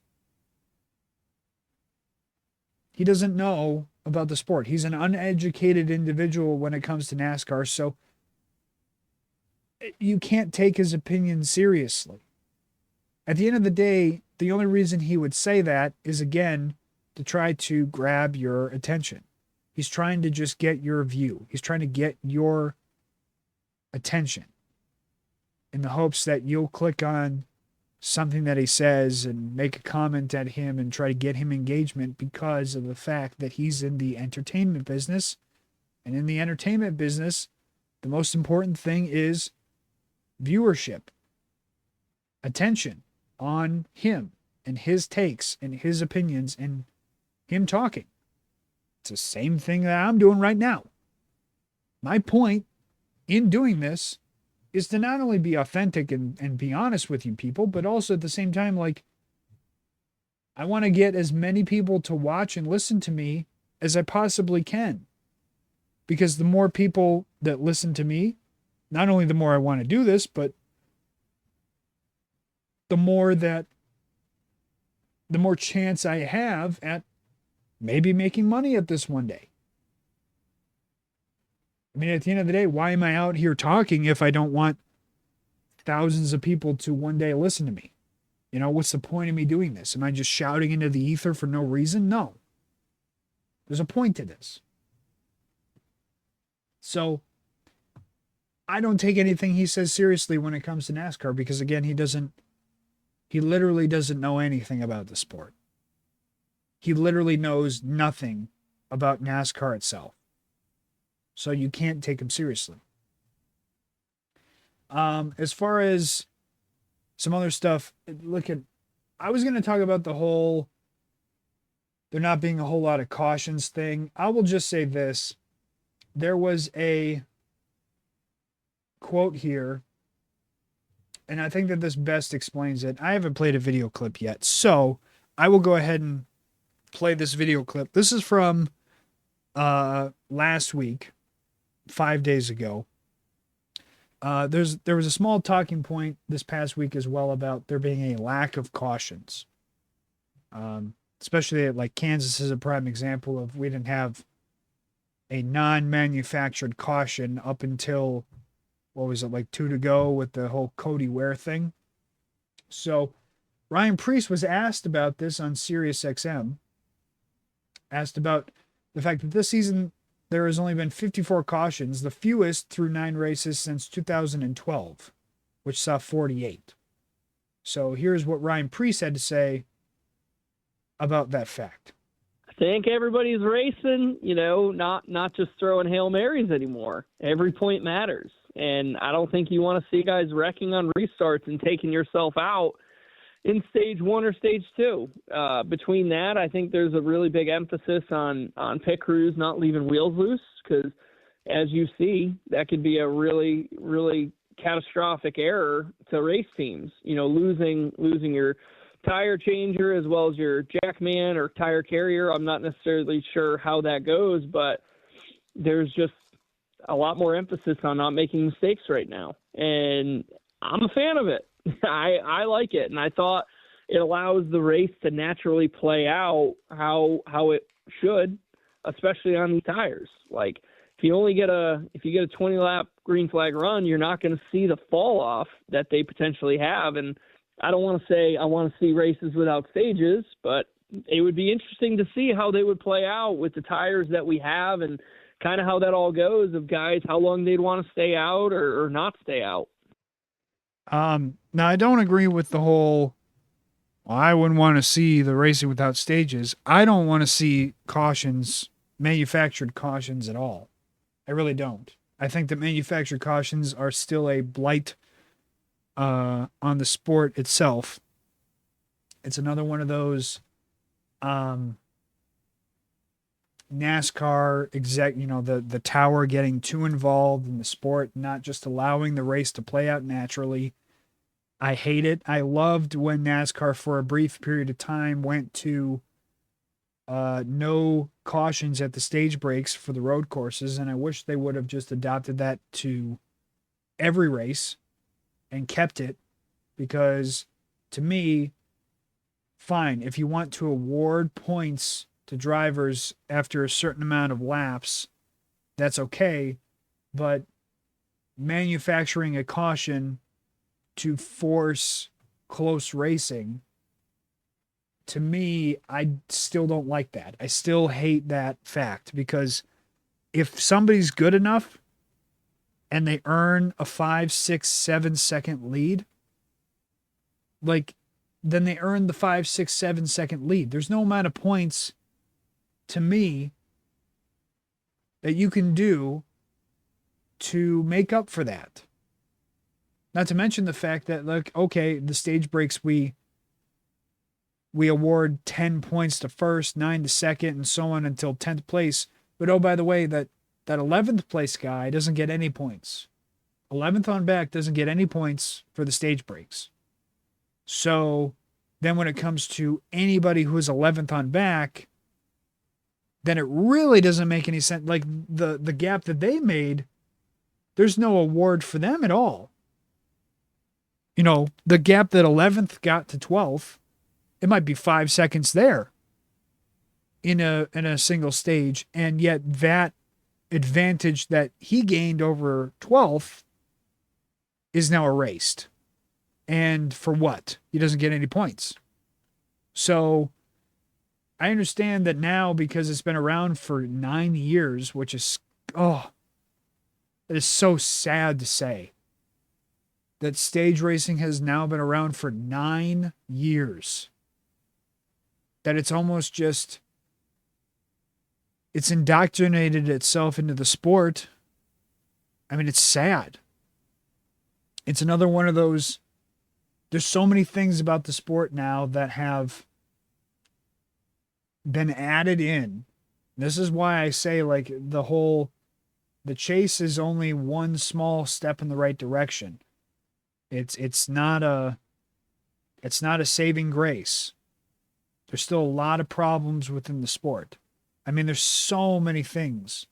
He doesn't know about the sport. He's an uneducated individual when it comes to NASCAR, so you can't take his opinion seriously. At the end of the day, the only reason he would say that is, again, to try to grab your attention. He's trying to just get your view. He's trying to get your attention in the hopes that you'll click on something that he says and make a comment at him and try to get him engagement because of the fact that he's in the entertainment business. And in the entertainment business, the most important thing is viewership, attention on him and his takes and his opinions and him talking. It's the same thing that I'm doing right now. My point in doing this is to not only be authentic and be honest with you people, but also at the same time, I want to get as many people to watch and listen to me as I possibly can. Because the more people that listen to me, not only the more I want to do this, but the more chance I have at maybe making money at this one day. I mean, at the end of the day, why am I out here talking if I don't want thousands of people to one day listen to me? What's the point of me doing this? Am I just shouting into the ether for no reason? No. There's a point to this. So I don't take anything he says seriously when it comes to NASCAR because, again, he literally doesn't know anything about the sport. He literally knows nothing about NASCAR itself. So you can't take him seriously. As far as some other stuff, I was going to talk about the whole there not being a whole lot of cautions thing. I will just say this. There was a quote here, and I think that this best explains it. I haven't played a video clip yet, so I will go ahead and play this video clip. This is from last week, 5 days ago. There was a small talking point this past week as well about there being a lack of cautions. Especially like Kansas is a prime example of we didn't have a non-manufactured caution up until, 2 to go with the whole Cody Ware thing. So Ryan Preece was asked about this on SiriusXM. Asked about the fact that this season there has only been 54 cautions, the fewest through 9 races since 2012, which saw 48. So here's what Ryan Preece had to say about that fact. I think everybody's racing, not just throwing Hail Marys anymore. Every point matters. And I don't think you want to see guys wrecking on restarts and taking yourself out, in stage 1 or stage 2. Between that, I think there's a really big emphasis on pit crews not leaving wheels loose, because as you see, that could be a really, really catastrophic error to race teams. Losing your tire changer as well as your jackman or tire carrier. I'm not necessarily sure how that goes, but there's just a lot more emphasis on not making mistakes right now. And I'm a fan of it. I like it. And I thought it allows the race to naturally play out how it should, especially on these tires. Like, if you get a 20 lap green flag run, you're not going to see the fall off that they potentially have. And I don't want to say I want to see races without stages, but it would be interesting to see how they would play out with the tires that we have, and kind of how that all goes, of guys, how long they'd want to stay out or not stay out. Now I don't agree with the whole, well, I wouldn't want to see the racing without stages. I don't want to see cautions, manufactured cautions at all. I really don't. I think that manufactured cautions are still a blight on the sport itself. It's another one of those NASCAR the tower getting too involved in the sport, not just allowing the race to play out naturally. I hate it. I loved when NASCAR for a brief period of time went to no cautions at the stage breaks for the road courses, and I wish they would have just adopted that to every race and kept it, because to me, fine, if you want to award points to drivers after a certain amount of laps, that's okay, but manufacturing a caution to force close racing, to me, I still don't like that. I still hate that fact, because if somebody's good enough and they earn a 5, 6, 7 second lead, then they earn the 5, 6, 7 second lead. There's no amount of points, to me, that you can do to make up for that. Not to mention the fact that, okay, the stage breaks, we award 10 points to first, 9 to second, and so on until 10th place. But oh, by the way, that 11th place guy doesn't get any points. 11th on back doesn't get any points for the stage breaks. So then when it comes to anybody who is 11th on back, then it really doesn't make any sense. Like the gap that they made, there's no award for them at all. The gap that 11th got to 12th, it might be 5 seconds there in a single stage, and yet that advantage that he gained over 12th is now erased. And for what? He doesn't get any points. So I understand that now, because it's been around for 9 years, which is, it is so sad to say that stage racing has now been around for 9 years. That it's almost just, it's indoctrinated itself into the sport. I mean, it's sad. It's another one of those, there's so many things about the sport now that have been added in. This is why I say, the chase is only one small step in the right direction. It's not a saving grace. There's still a lot of problems within the sport. I mean, there's so many things,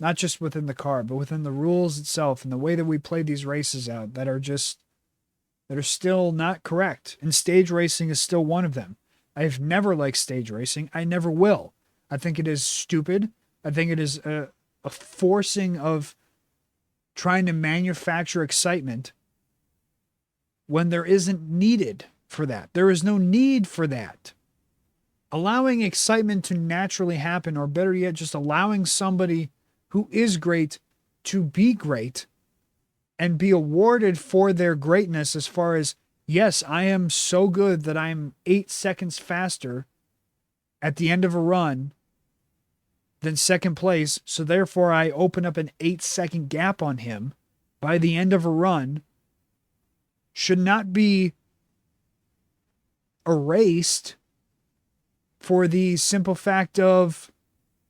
not just within the car, but within the rules itself and the way that we play these races out that are still not correct. And stage racing is still one of them. I've never liked stage racing. I never will. I think it is stupid. I think it is a forcing of trying to manufacture excitement when there isn't needed for that. There is no need for that. Allowing excitement to naturally happen, or better yet, just allowing somebody who is great to be great and be awarded for their greatness, as far as, yes, I am so good that I'm 8 seconds faster at the end of a run than second place, so therefore I open up an 8-second gap on him by the end of a run, should not be erased for the simple fact of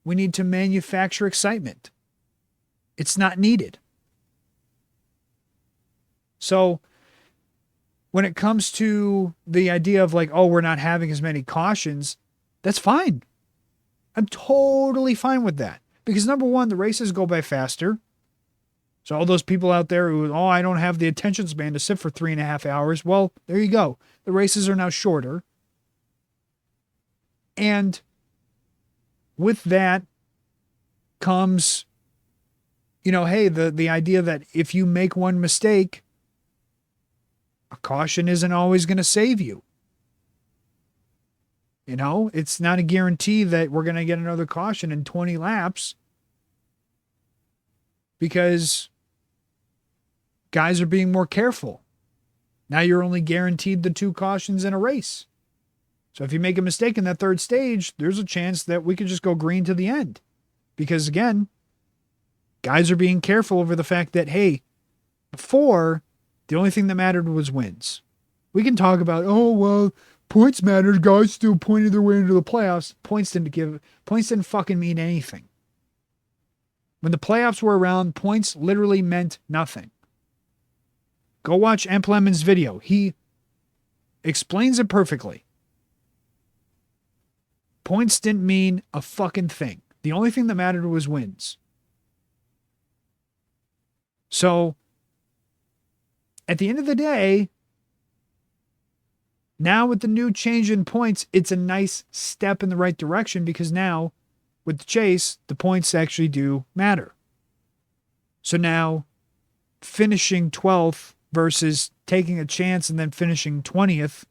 we need to manufacture excitement. It's not needed. So when it comes to the idea of like, oh, we're not having as many cautions, that's fine. I'm totally fine with that. Because number one, the races go by faster. So all those people out there who, oh, I don't have the attention span to sit for 3.5 hours. Well, there you go. The races are now shorter. And with that comes, hey, the idea that if you make one mistake, a caution isn't always going to save you. It's not a guarantee that we're going to get another caution in 20 laps because guys are being more careful. Now you're only guaranteed the 2 cautions in a race. So if you make a mistake in that third stage, there's a chance that we could just go green to the end. Because again, guys are being careful over the fact that, hey, before, the only thing that mattered was wins. We can talk about, oh, well, points mattered. Guys still pointed their way into the playoffs. Points didn't fucking mean anything. When the playoffs were around, points literally meant nothing. Go watch Emp Lemon's video. He explains it perfectly. Points didn't mean a fucking thing. The only thing that mattered was wins. So, at the end of the day, now with the new change in points, it's a nice step in the right direction because now, with the chase, the points actually do matter. So now, finishing 12th versus taking a chance and then finishing 20th,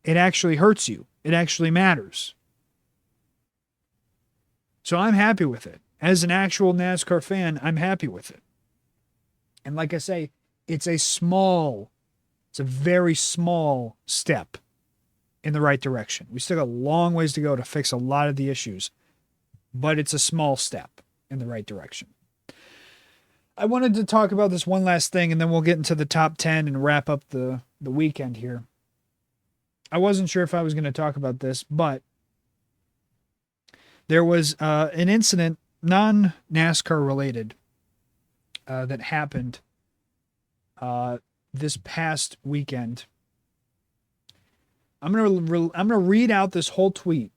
it actually hurts you. It actually matters. So I'm happy with it. As an actual NASCAR fan, I'm happy with it. And like I say, it's a very small step in the right direction. We still got a long ways to go to fix a lot of the issues, but it's a small step in the right direction. I wanted to talk about this one last thing, and then we'll get into the top 10 and wrap up the weekend here. I wasn't sure if I was going to talk about this, but there was an incident, non-NASCAR related, that happened this past weekend. I'm gonna read out this whole tweet.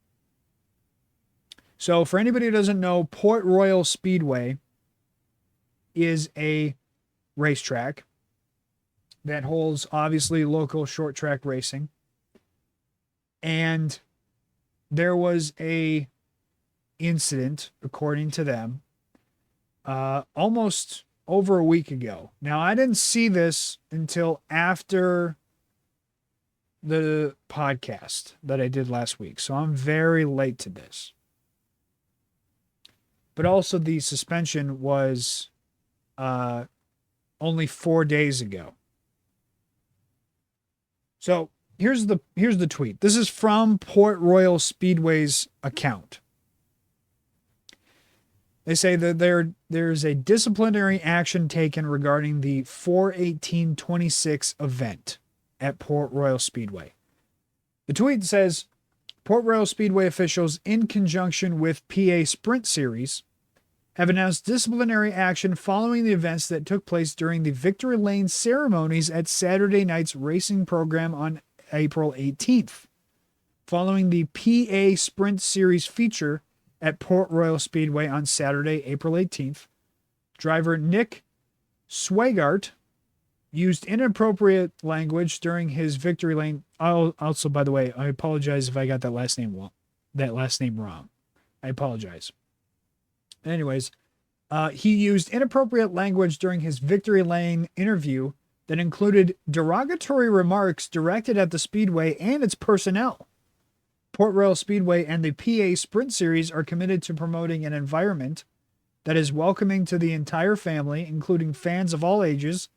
So for anybody who doesn't know, Port Royal Speedway is a racetrack that holds obviously local short track racing. And there was a incident, according to them, almost over a week ago. Now, I didn't see this until after the podcast that I did last week, so I'm very late to this. But also the suspension was only 4 days ago. So here's the tweet. This is from Port Royal Speedway's account. They say that there's a disciplinary action taken regarding the 4/18/26 event at Port Royal Speedway. The tweet says, Port Royal Speedway officials, in conjunction with PA Sprint Series, have announced disciplinary action following the events that took place during the Victory Lane ceremonies at Saturday night's racing program on April 18th. Following the PA Sprint Series feature at Port Royal Speedway on Saturday, April 18th, driver Nick Swigart used inappropriate language during his Victory Lane. Also, by the way, I apologize if I got that last name wrong. I apologize. Anyways, he used inappropriate language during his Victory Lane interview that included derogatory remarks directed at the Speedway and its personnel. Port Royal Speedway and the PA Sprint Series are committed to promoting an environment that is welcoming to the entire family, including fans of all ages,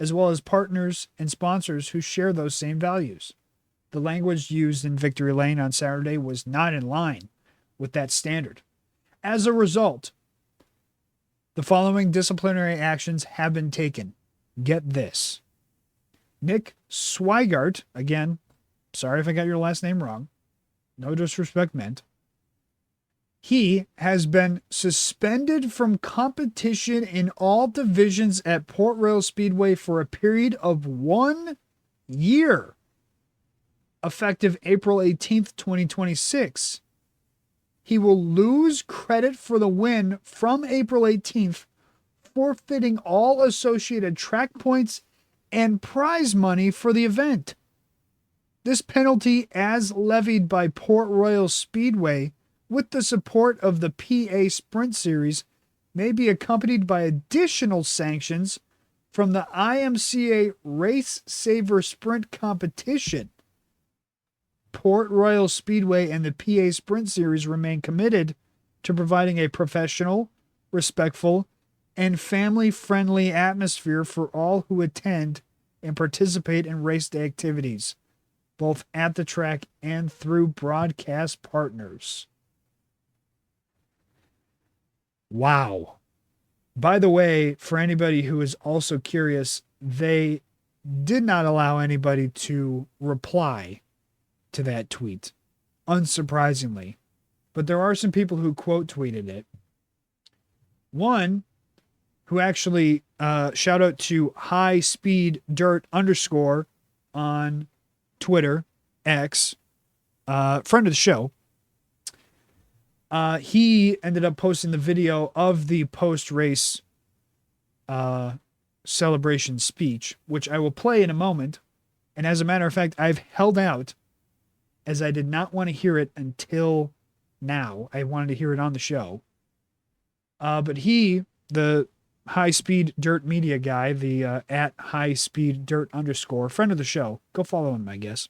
as well as partners and sponsors who share those same values. The language used in Victory Lane on Saturday was not in line with that standard. As a result, the following disciplinary actions have been taken. Get this. Nick Swigart, again, Sorry if I got your last name wrong. No disrespect meant. He has been suspended from competition in all divisions at Port Royal Speedway for a period of 1 year, effective April 18th, 2026. He will lose credit for the win from April 18th, forfeiting all associated track points and prize money for the event. This penalty, as levied by Port Royal Speedway with the support of the PA Sprint Series, may be accompanied by additional sanctions from the IMCA Race Saver Sprint competition. Port Royal Speedway and the PA Sprint Series remain committed to providing a professional, respectful, and family-friendly atmosphere for all who attend and participate in race day activities, both at the track and through broadcast partners. Wow. By the way, for anybody who is also curious, they did not allow anybody to reply to that tweet, unsurprisingly. But there are some people who quote tweeted it. One who actually shout out to High Speed Dirt _ on Twitter, X, friend of the show. He ended up posting the video of the post-race celebration speech, which I will play in a moment. And as a matter of fact, I've held out as I did not want to hear it until now. I wanted to hear it on the show. But he, the High Speed Dirt media guy, the at High Speed Dirt _ friend of the show, go follow him, I guess.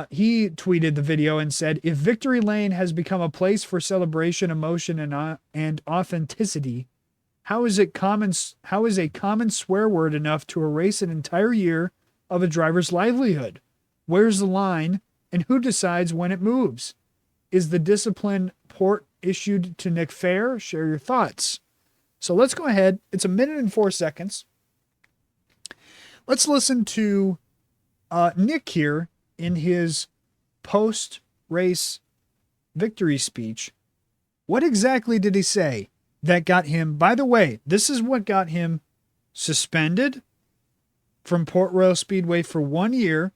He tweeted the video and said, "If Victory Lane has become a place for celebration, emotion, and authenticity, how is a common swear word enough to erase an entire year of a driver's livelihood? Where's the line, and who decides when it moves? Is the discipline port issued to Nick Fair? Share your thoughts." So let's go ahead. It's 1 minute and 4 seconds. Let's listen to Nick here in his post-race victory speech. What exactly did he say that got him? By the way, this is what got him suspended from Port Royal Speedway for 1 year.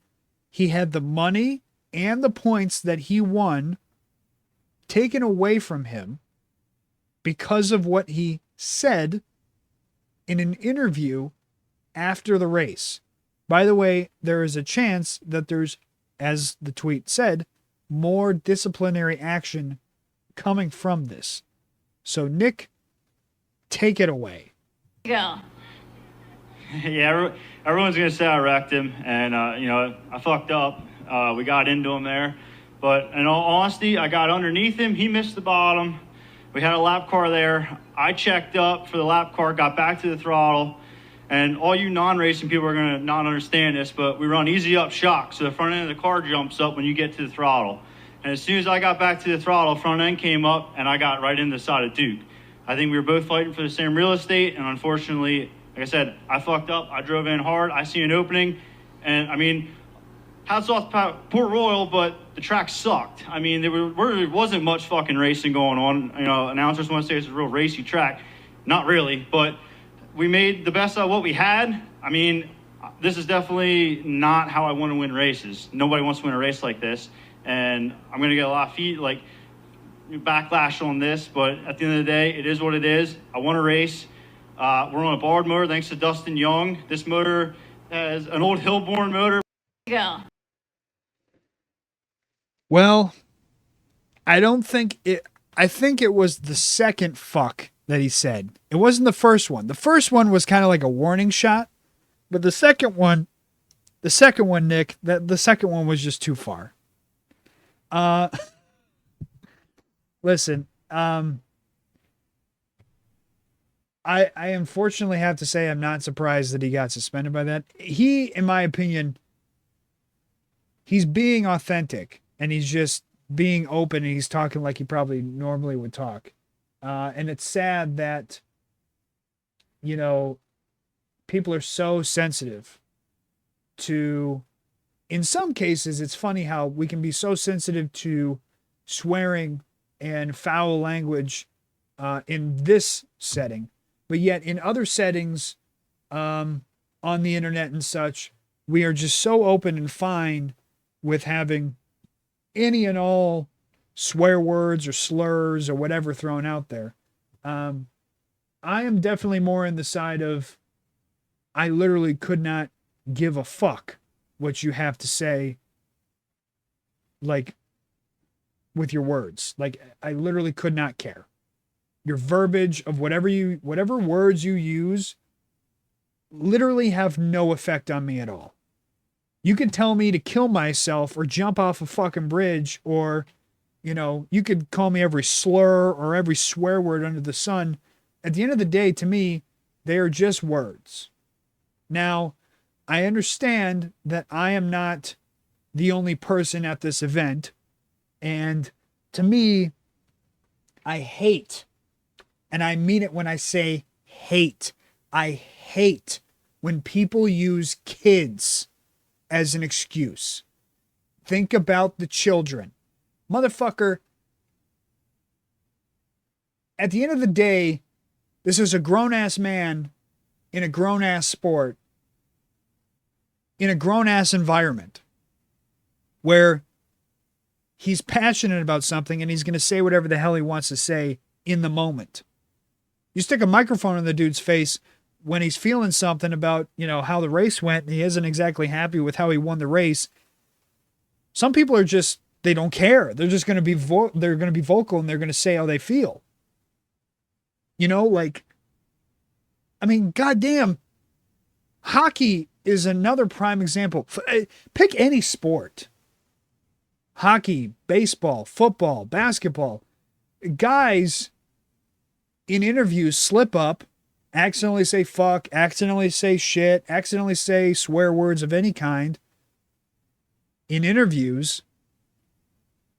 He had the money and the points that he won taken away from him because of what he said in an interview after the race. By the way, there is a chance that there's, as the tweet said, more disciplinary action coming from this. So, Nick, take it away. Go. Yeah, everyone's going to say I wrecked him, and, I fucked up. We got into him there. But in all honesty, I got underneath him. He missed the bottom. We had a lap car there. I checked up for the lap car, got back to the throttle. And all you non-racing people are going to not understand this, but we run easy up shock. So the front end of the car jumps up when you get to the throttle. And as soon as I got back to the throttle, front end came up, and I got right into the side of Duke. I think we were both fighting for the same real estate, and unfortunately, like I said, I fucked up. I drove in hard. I see an opening, and I mean, hats off to Port Royal, but the track sucked. I mean, there wasn't much fucking racing going on. You know, announcers want to say it's a real racy track. Not really, but we made the best out of what we had. I mean, this is definitely not how I want to win races. Nobody wants to win a race like this, and I'm going to get a lot of backlash on this, but at the end of the day, it is what it is. I want to race. We're on a borrowed motor thanks to Dustin Young. This motor has an old Hillborn motor. Go. Well, I think it was the second fuck that he said. It wasn't the first one. The first one was kind of like a warning shot, but the second one, Nick, the second one was just too far. Listen, I unfortunately have to say I'm not surprised that he got suspended by that. He, in my opinion, he's being authentic and he's just being open and he's talking like he probably normally would talk. And it's sad that, people are so sensitive to in some cases, it's funny how we can be so sensitive to swearing and foul language in this setting, but yet in other settings on the internet and such, we are just so open and fine with having any and all swear words or slurs or whatever thrown out there. I am definitely more in the side of I literally could not give a fuck what you have to say, like with your words. Like I literally could not care. Your verbiage of whatever words you use literally have no effect on me at all. You can tell me to kill myself or jump off a fucking bridge, or, you know, you could call me every slur or every swear word under the sun. At the end of the day, to me, they are just words. Now, I understand that I am not the only person at this event. And to me, I hate, and I mean it when I say hate, I hate when people use kids as an excuse. Think about the children. Motherfucker, at the end of the day, this is a grown-ass man in a grown-ass sport, in a grown-ass environment, where he's passionate about something and he's going to say whatever the hell he wants to say in the moment. You stick a microphone in the dude's face when he's feeling something about, you know, how the race went and he isn't exactly happy with how he won the race. Some people are just, they don't care. They're just going to be they're going to be vocal and they're going to say how they feel. You know, like, I mean, goddamn, hockey is another prime example. Pick any sport. Hockey, baseball, football, basketball. Guys in interviews slip up, accidentally say fuck, accidentally say shit, accidentally say swear words of any kind in interviews.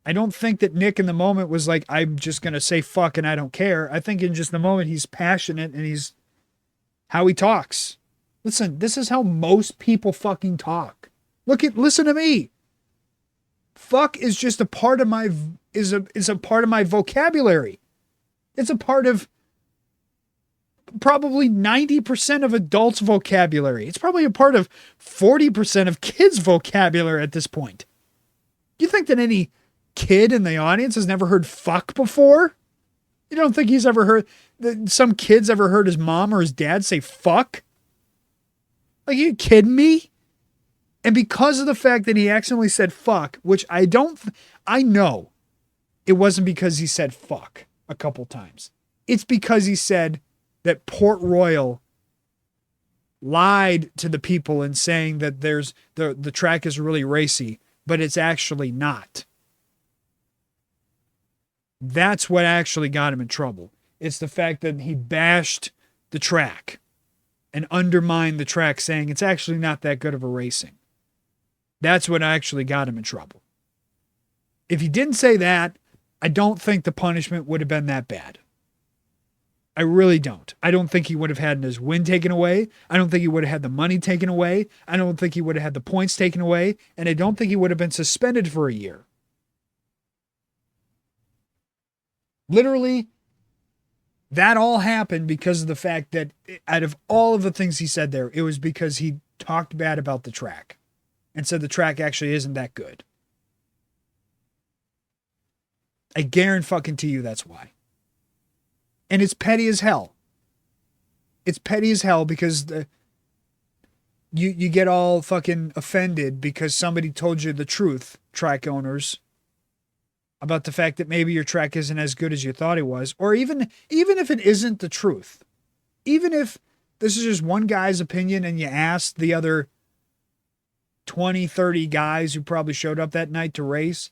I don't think that Nick in the moment was like, I'm just going to say fuck and I don't care. I think in just the moment he's passionate and he's how he talks. Listen, this is how most people fucking talk. Listen to me. Fuck is just a part of my is a part of my vocabulary. It's a part of probably 90% of adults' vocabulary. It's probably a part of 40% of kids' vocabulary at this point. You think that any kid in the audience has never heard fuck before? You don't think he's ever heard that some kid's ever heard his mom or his dad say fuck? Like, are you kidding me? And because of the fact that he accidentally said fuck, which I know it wasn't because he said fuck a couple times. It's because he said that Port Royal lied to the people in saying that there's the track is really racy, but it's actually not. That's what actually got him in trouble. It's the fact that he bashed the track and undermined the track, saying it's actually not that good of a racing. That's what actually got him in trouble. If he didn't say that, I don't think the punishment would have been that bad. I really don't. I don't think he would have had his win taken away. I don't think he would have had the money taken away. I don't think he would have had the points taken away. And I don't think he would have been suspended for a year. Literally, that all happened because of the fact that out of all of the things he said there, it was because he talked bad about the track and said the track actually isn't that good. I guarantee you that's why. And it's petty as hell. It's petty as hell because you get all fucking offended because somebody told you the truth, track owners, about the fact that maybe your track isn't as good as you thought it was, or even if it isn't the truth, even if this is just one guy's opinion and you asked the other 20, 30 guys who probably showed up that night to race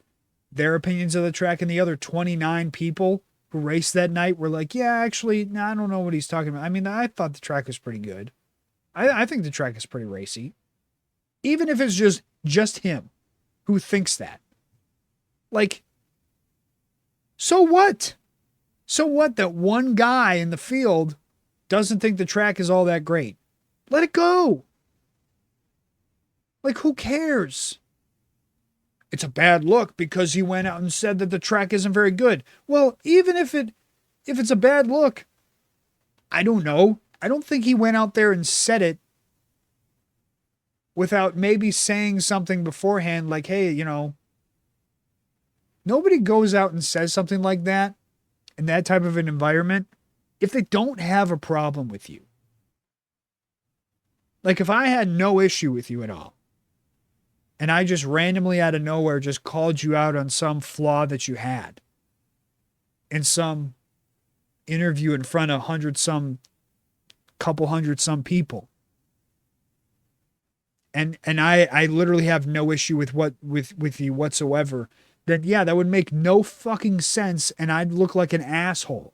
their opinions of the track, and the other 29 people who raced that night were like, yeah, actually, no, I don't know what he's talking about. I mean, I thought the track was pretty good. I think the track is pretty racy. Even if it's just him who thinks that. Like, so what? So what that one guy in the field doesn't think the track is all that great? Let it go. Like, who cares? it's a bad look because he went out and said that the track isn't very good. Well, even if it's a bad look, I don't know. I don't think he went out there and said it without maybe saying something beforehand like, hey, nobody goes out and says something like that in that type of an environment if they don't have a problem with you. Like if I had no issue with you at all, and I just randomly out of nowhere just called you out on some flaw that you had in some interview in front of couple hundred some people. And I literally have no issue with you whatsoever. Then yeah, that would make no fucking sense and I'd look like an asshole.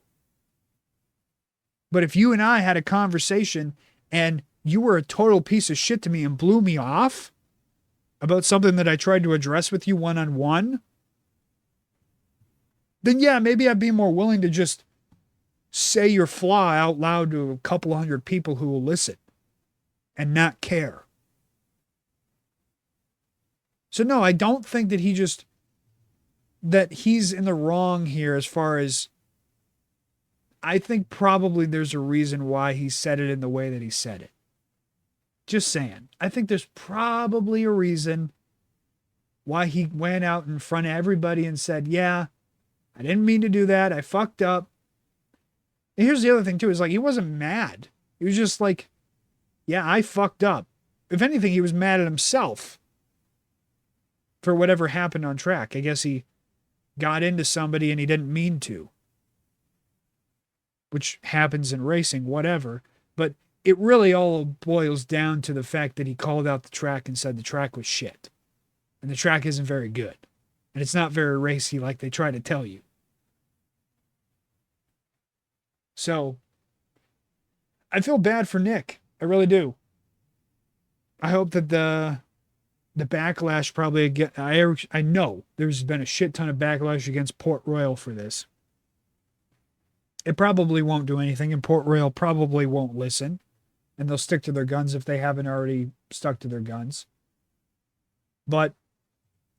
But if you and I had a conversation and you were a total piece of shit to me and blew me off about something that I tried to address with you one-on-one, then yeah, maybe I'd be more willing to just say your flaw out loud to a couple hundred people who will listen and not care. So no, I don't think that he's in the wrong here as far as, I think probably there's a reason why he said it in the way that he said it. Just saying. I think there's probably a reason why he went out in front of everybody and said, yeah, I didn't mean to do that. I fucked up. And here's the other thing too, is like, he wasn't mad. He was just like, yeah, I fucked up. If anything, he was mad at himself for whatever happened on track. I guess he got into somebody and he didn't mean to, which happens in racing, whatever. But it really all boils down to the fact that he called out the track and said the track was shit. And the track isn't very good. And it's not very racy like they try to tell you. So, I feel bad for Nick. I really do. I hope that the backlash probably again. I know there's been a shit ton of backlash against Port Royal for this. It probably won't do anything, and Port Royal probably won't listen. And they'll stick to their guns if they haven't already stuck to their guns. But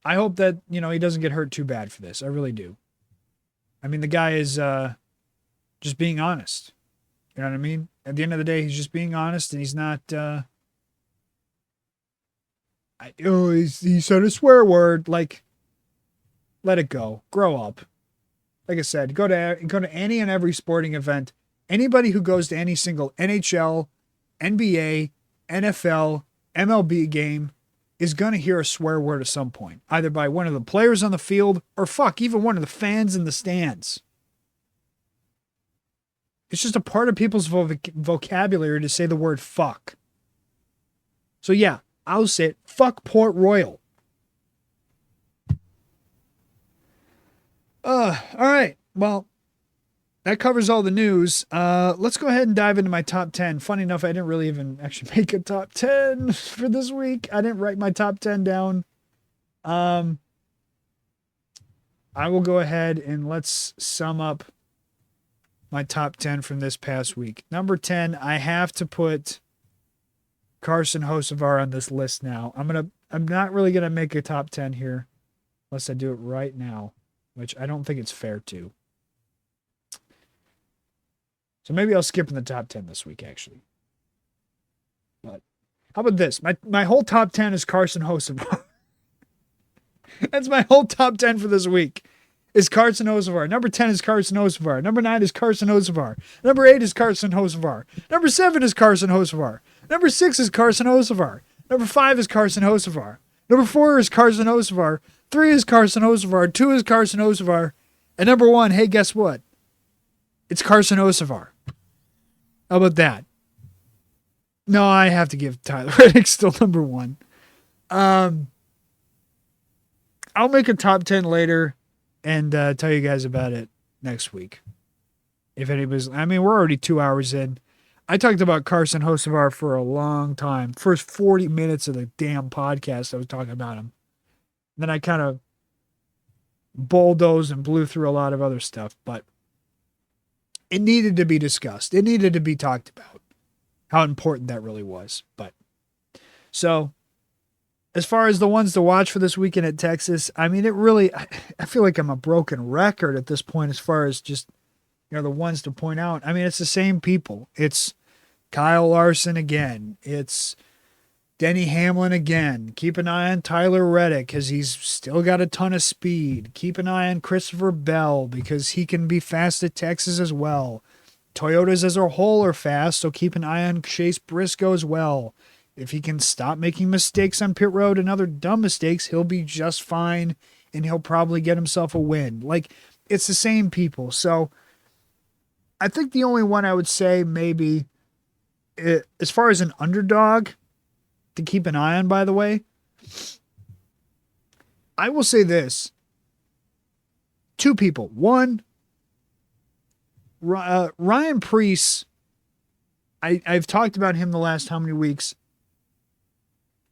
I hope that, he doesn't get hurt too bad for this. I really do. I mean, the guy is just being honest. You know what I mean? At the end of the day, he's just being honest, and he's not... he said a swear word. Like, let it go. Grow up. Like I said, go to any and every sporting event. Anybody who goes to any single NHL, NBA, NFL, MLB game is going to hear a swear word at some point, either by one of the players on the field or even one of the fans in the stands. It's just a part of people's vocabulary to say the word fuck. So yeah, I'll say it. Fuck Port Royal. All right. Well, that covers all the news. Let's go ahead and dive into my top 10. Funny enough, I didn't really even actually make a top 10 for this week. I didn't write my top 10 down. I will go ahead and let's sum up my top 10 from this past week. Number 10, I have to put Carson Hocevar on this list now. I'm not really going to make a top 10 here unless I do it right now, which I don't think it's fair to. So maybe I'll skip in the top 10 this week, actually. But how about this? My whole top 10 is Carson Hocevar. That's my whole top 10 for this week. Is Carson Hocevar. Number 10 is Carson Hocevar. Number 9 is Carson Hocevar. Number 8 is Carson Hocevar. Number 7 is Carson Hocevar. Number 6 is Carson Hocevar. Number 5 is Carson Hocevar. Number 4 is Carson Hocevar. 3 is Carson Hocevar. 2 is Carson Hocevar. And number 1, hey, guess what? It's Carson Hocevar. How about that? No, I have to give Tyler Reddick still number 1. I'll make a top 10 later and tell you guys about it next week. If anybody's, we're already 2 hours in. I talked about Carson Hocevar for a long time. First 40 minutes of the damn podcast, I was talking about him. Then I kind of bulldozed and blew through a lot of other stuff, but it needed to be discussed. It needed to be talked about. How important that really was. But so as far as the ones to watch for this weekend at Texas, I mean, I feel like I'm a broken record at this point as far as just, the ones to point out. I mean, it's the same people. It's Kyle Larson again. It's Denny Hamlin again. Keep an eye on Tyler Reddick because he's still got a ton of speed. Keep an eye on Christopher Bell because he can be fast at Texas as well. Toyotas as a whole are fast, so keep an eye on Chase Briscoe as well. If he can stop making mistakes on pit road and other dumb mistakes, he'll be just fine, and he'll probably get himself a win. Like, it's the same people. So I think the only one I would say maybe, as far as an underdog to keep an eye on, by the way, I will say this. Two people. One, Ryan Preece. I've talked about him the last how many weeks.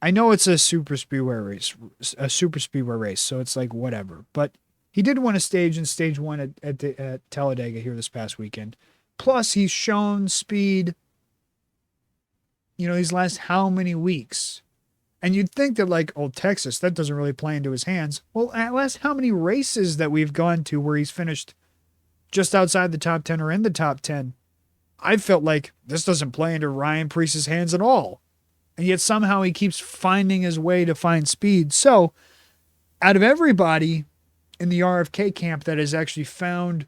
I know it's a super speedway race, so it's like whatever. But he did win a stage in stage one at Talladega here this past weekend. Plus, he's shown speed, these last how many weeks. And you'd think that, like, old Texas, that doesn't really play into his hands. Well, at last how many races that we've gone to where he's finished just outside the top 10 or in the top 10, I felt like this doesn't play into Ryan Preece's hands at all. And yet somehow he keeps finding his way to find speed. So out of everybody in the RFK camp that has actually found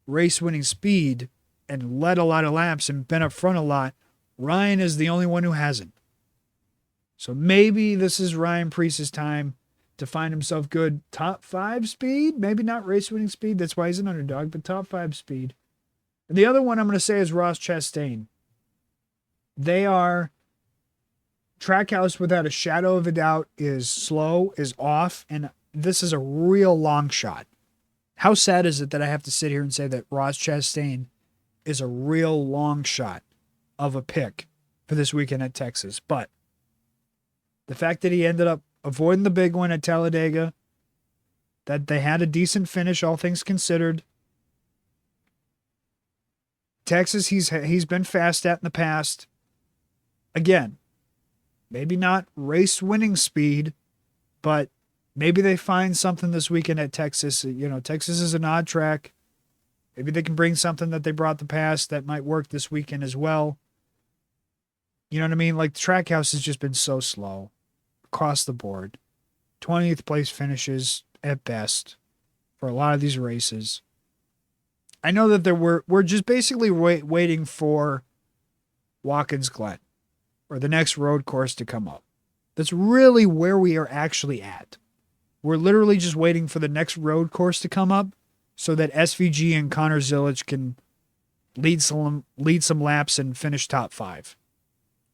race-winning speed and led a lot of laps and been up front a lot, Ryan is the only one who hasn't. So maybe this is Ryan Preece's time to find himself good top 5 speed. Maybe not race-winning speed. That's why he's an underdog, but top 5 speed. And the other one I'm going to say is Ross Chastain. They are... Trackhouse, without a shadow of a doubt, is slow, is off, and this is a real long shot. How sad is it that I have to sit here and say that Ross Chastain is a real long shot of a pick for this weekend at Texas? But the fact that he ended up avoiding the big one at Talladega, that they had a decent finish, all things considered. Texas, he's been fast at in the past. Again, maybe not race-winning speed, but maybe they find something this weekend at Texas. Texas is an odd track. Maybe they can bring something that they brought the past that might work this weekend as well. You know what I mean? Like, the Trackhouse has just been so slow across the board. 20th place finishes at best for a lot of these races. I know that we're just basically waiting for Watkins Glen or the next road course to come up. That's really where we are actually at. We're literally just waiting for the next road course to come up so that SVG and Connor Zilic can lead some laps and finish top 5.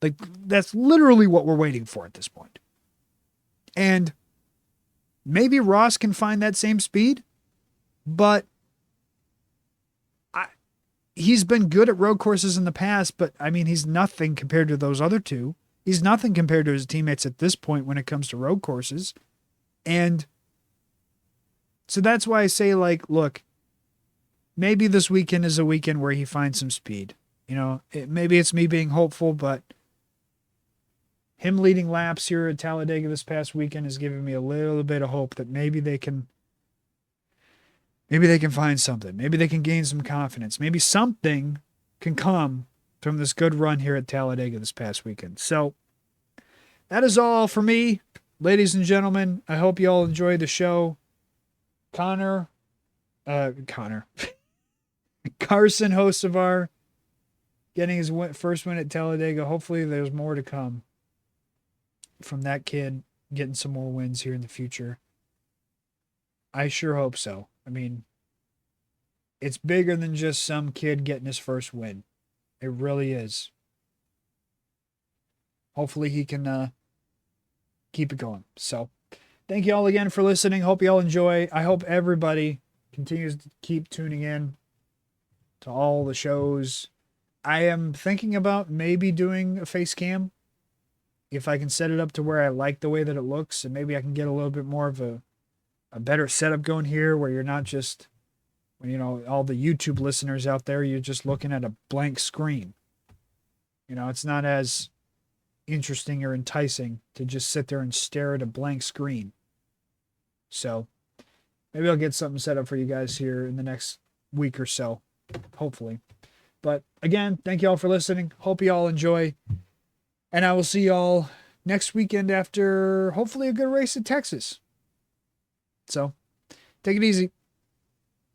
Like, that's literally what we're waiting for at this point. And maybe Ross can find that same speed, but he's been good at road courses in the past, but I mean, he's nothing compared to those other two. He's nothing compared to his teammates at this point when it comes to road courses. And so that's why I say, like, look, maybe this weekend is a weekend where he finds some speed. Maybe it's me being hopeful, but him leading laps here at Talladega this past weekend is giving me a little bit of hope that maybe they can find something. Maybe they can gain some confidence. Maybe something can come from this good run here at Talladega this past weekend. So that is all for me, ladies and gentlemen. I hope you all enjoyed the show. Carson Hocevar getting his first win at Talladega. Hopefully there's more to come from that kid getting some more wins here in the future. I sure hope so. I mean, it's bigger than just some kid getting his first win. It really is. Hopefully he can keep it going. So, thank you all again for listening. Hope you all enjoy. I hope everybody continues to keep tuning in to all the shows. I am thinking about maybe doing a face cam. If I can set it up to where I like the way that it looks, and maybe I can get a little bit more of a better setup going here where you're not just, all the YouTube listeners out there, you're just looking at a blank screen. It's not as interesting or enticing to just sit there and stare at a blank screen. So maybe I'll get something set up for you guys here in the next week or so, hopefully. But again, thank you all for listening. Hope you all enjoy. And I will see y'all next weekend after hopefully a good race in Texas. So take it easy.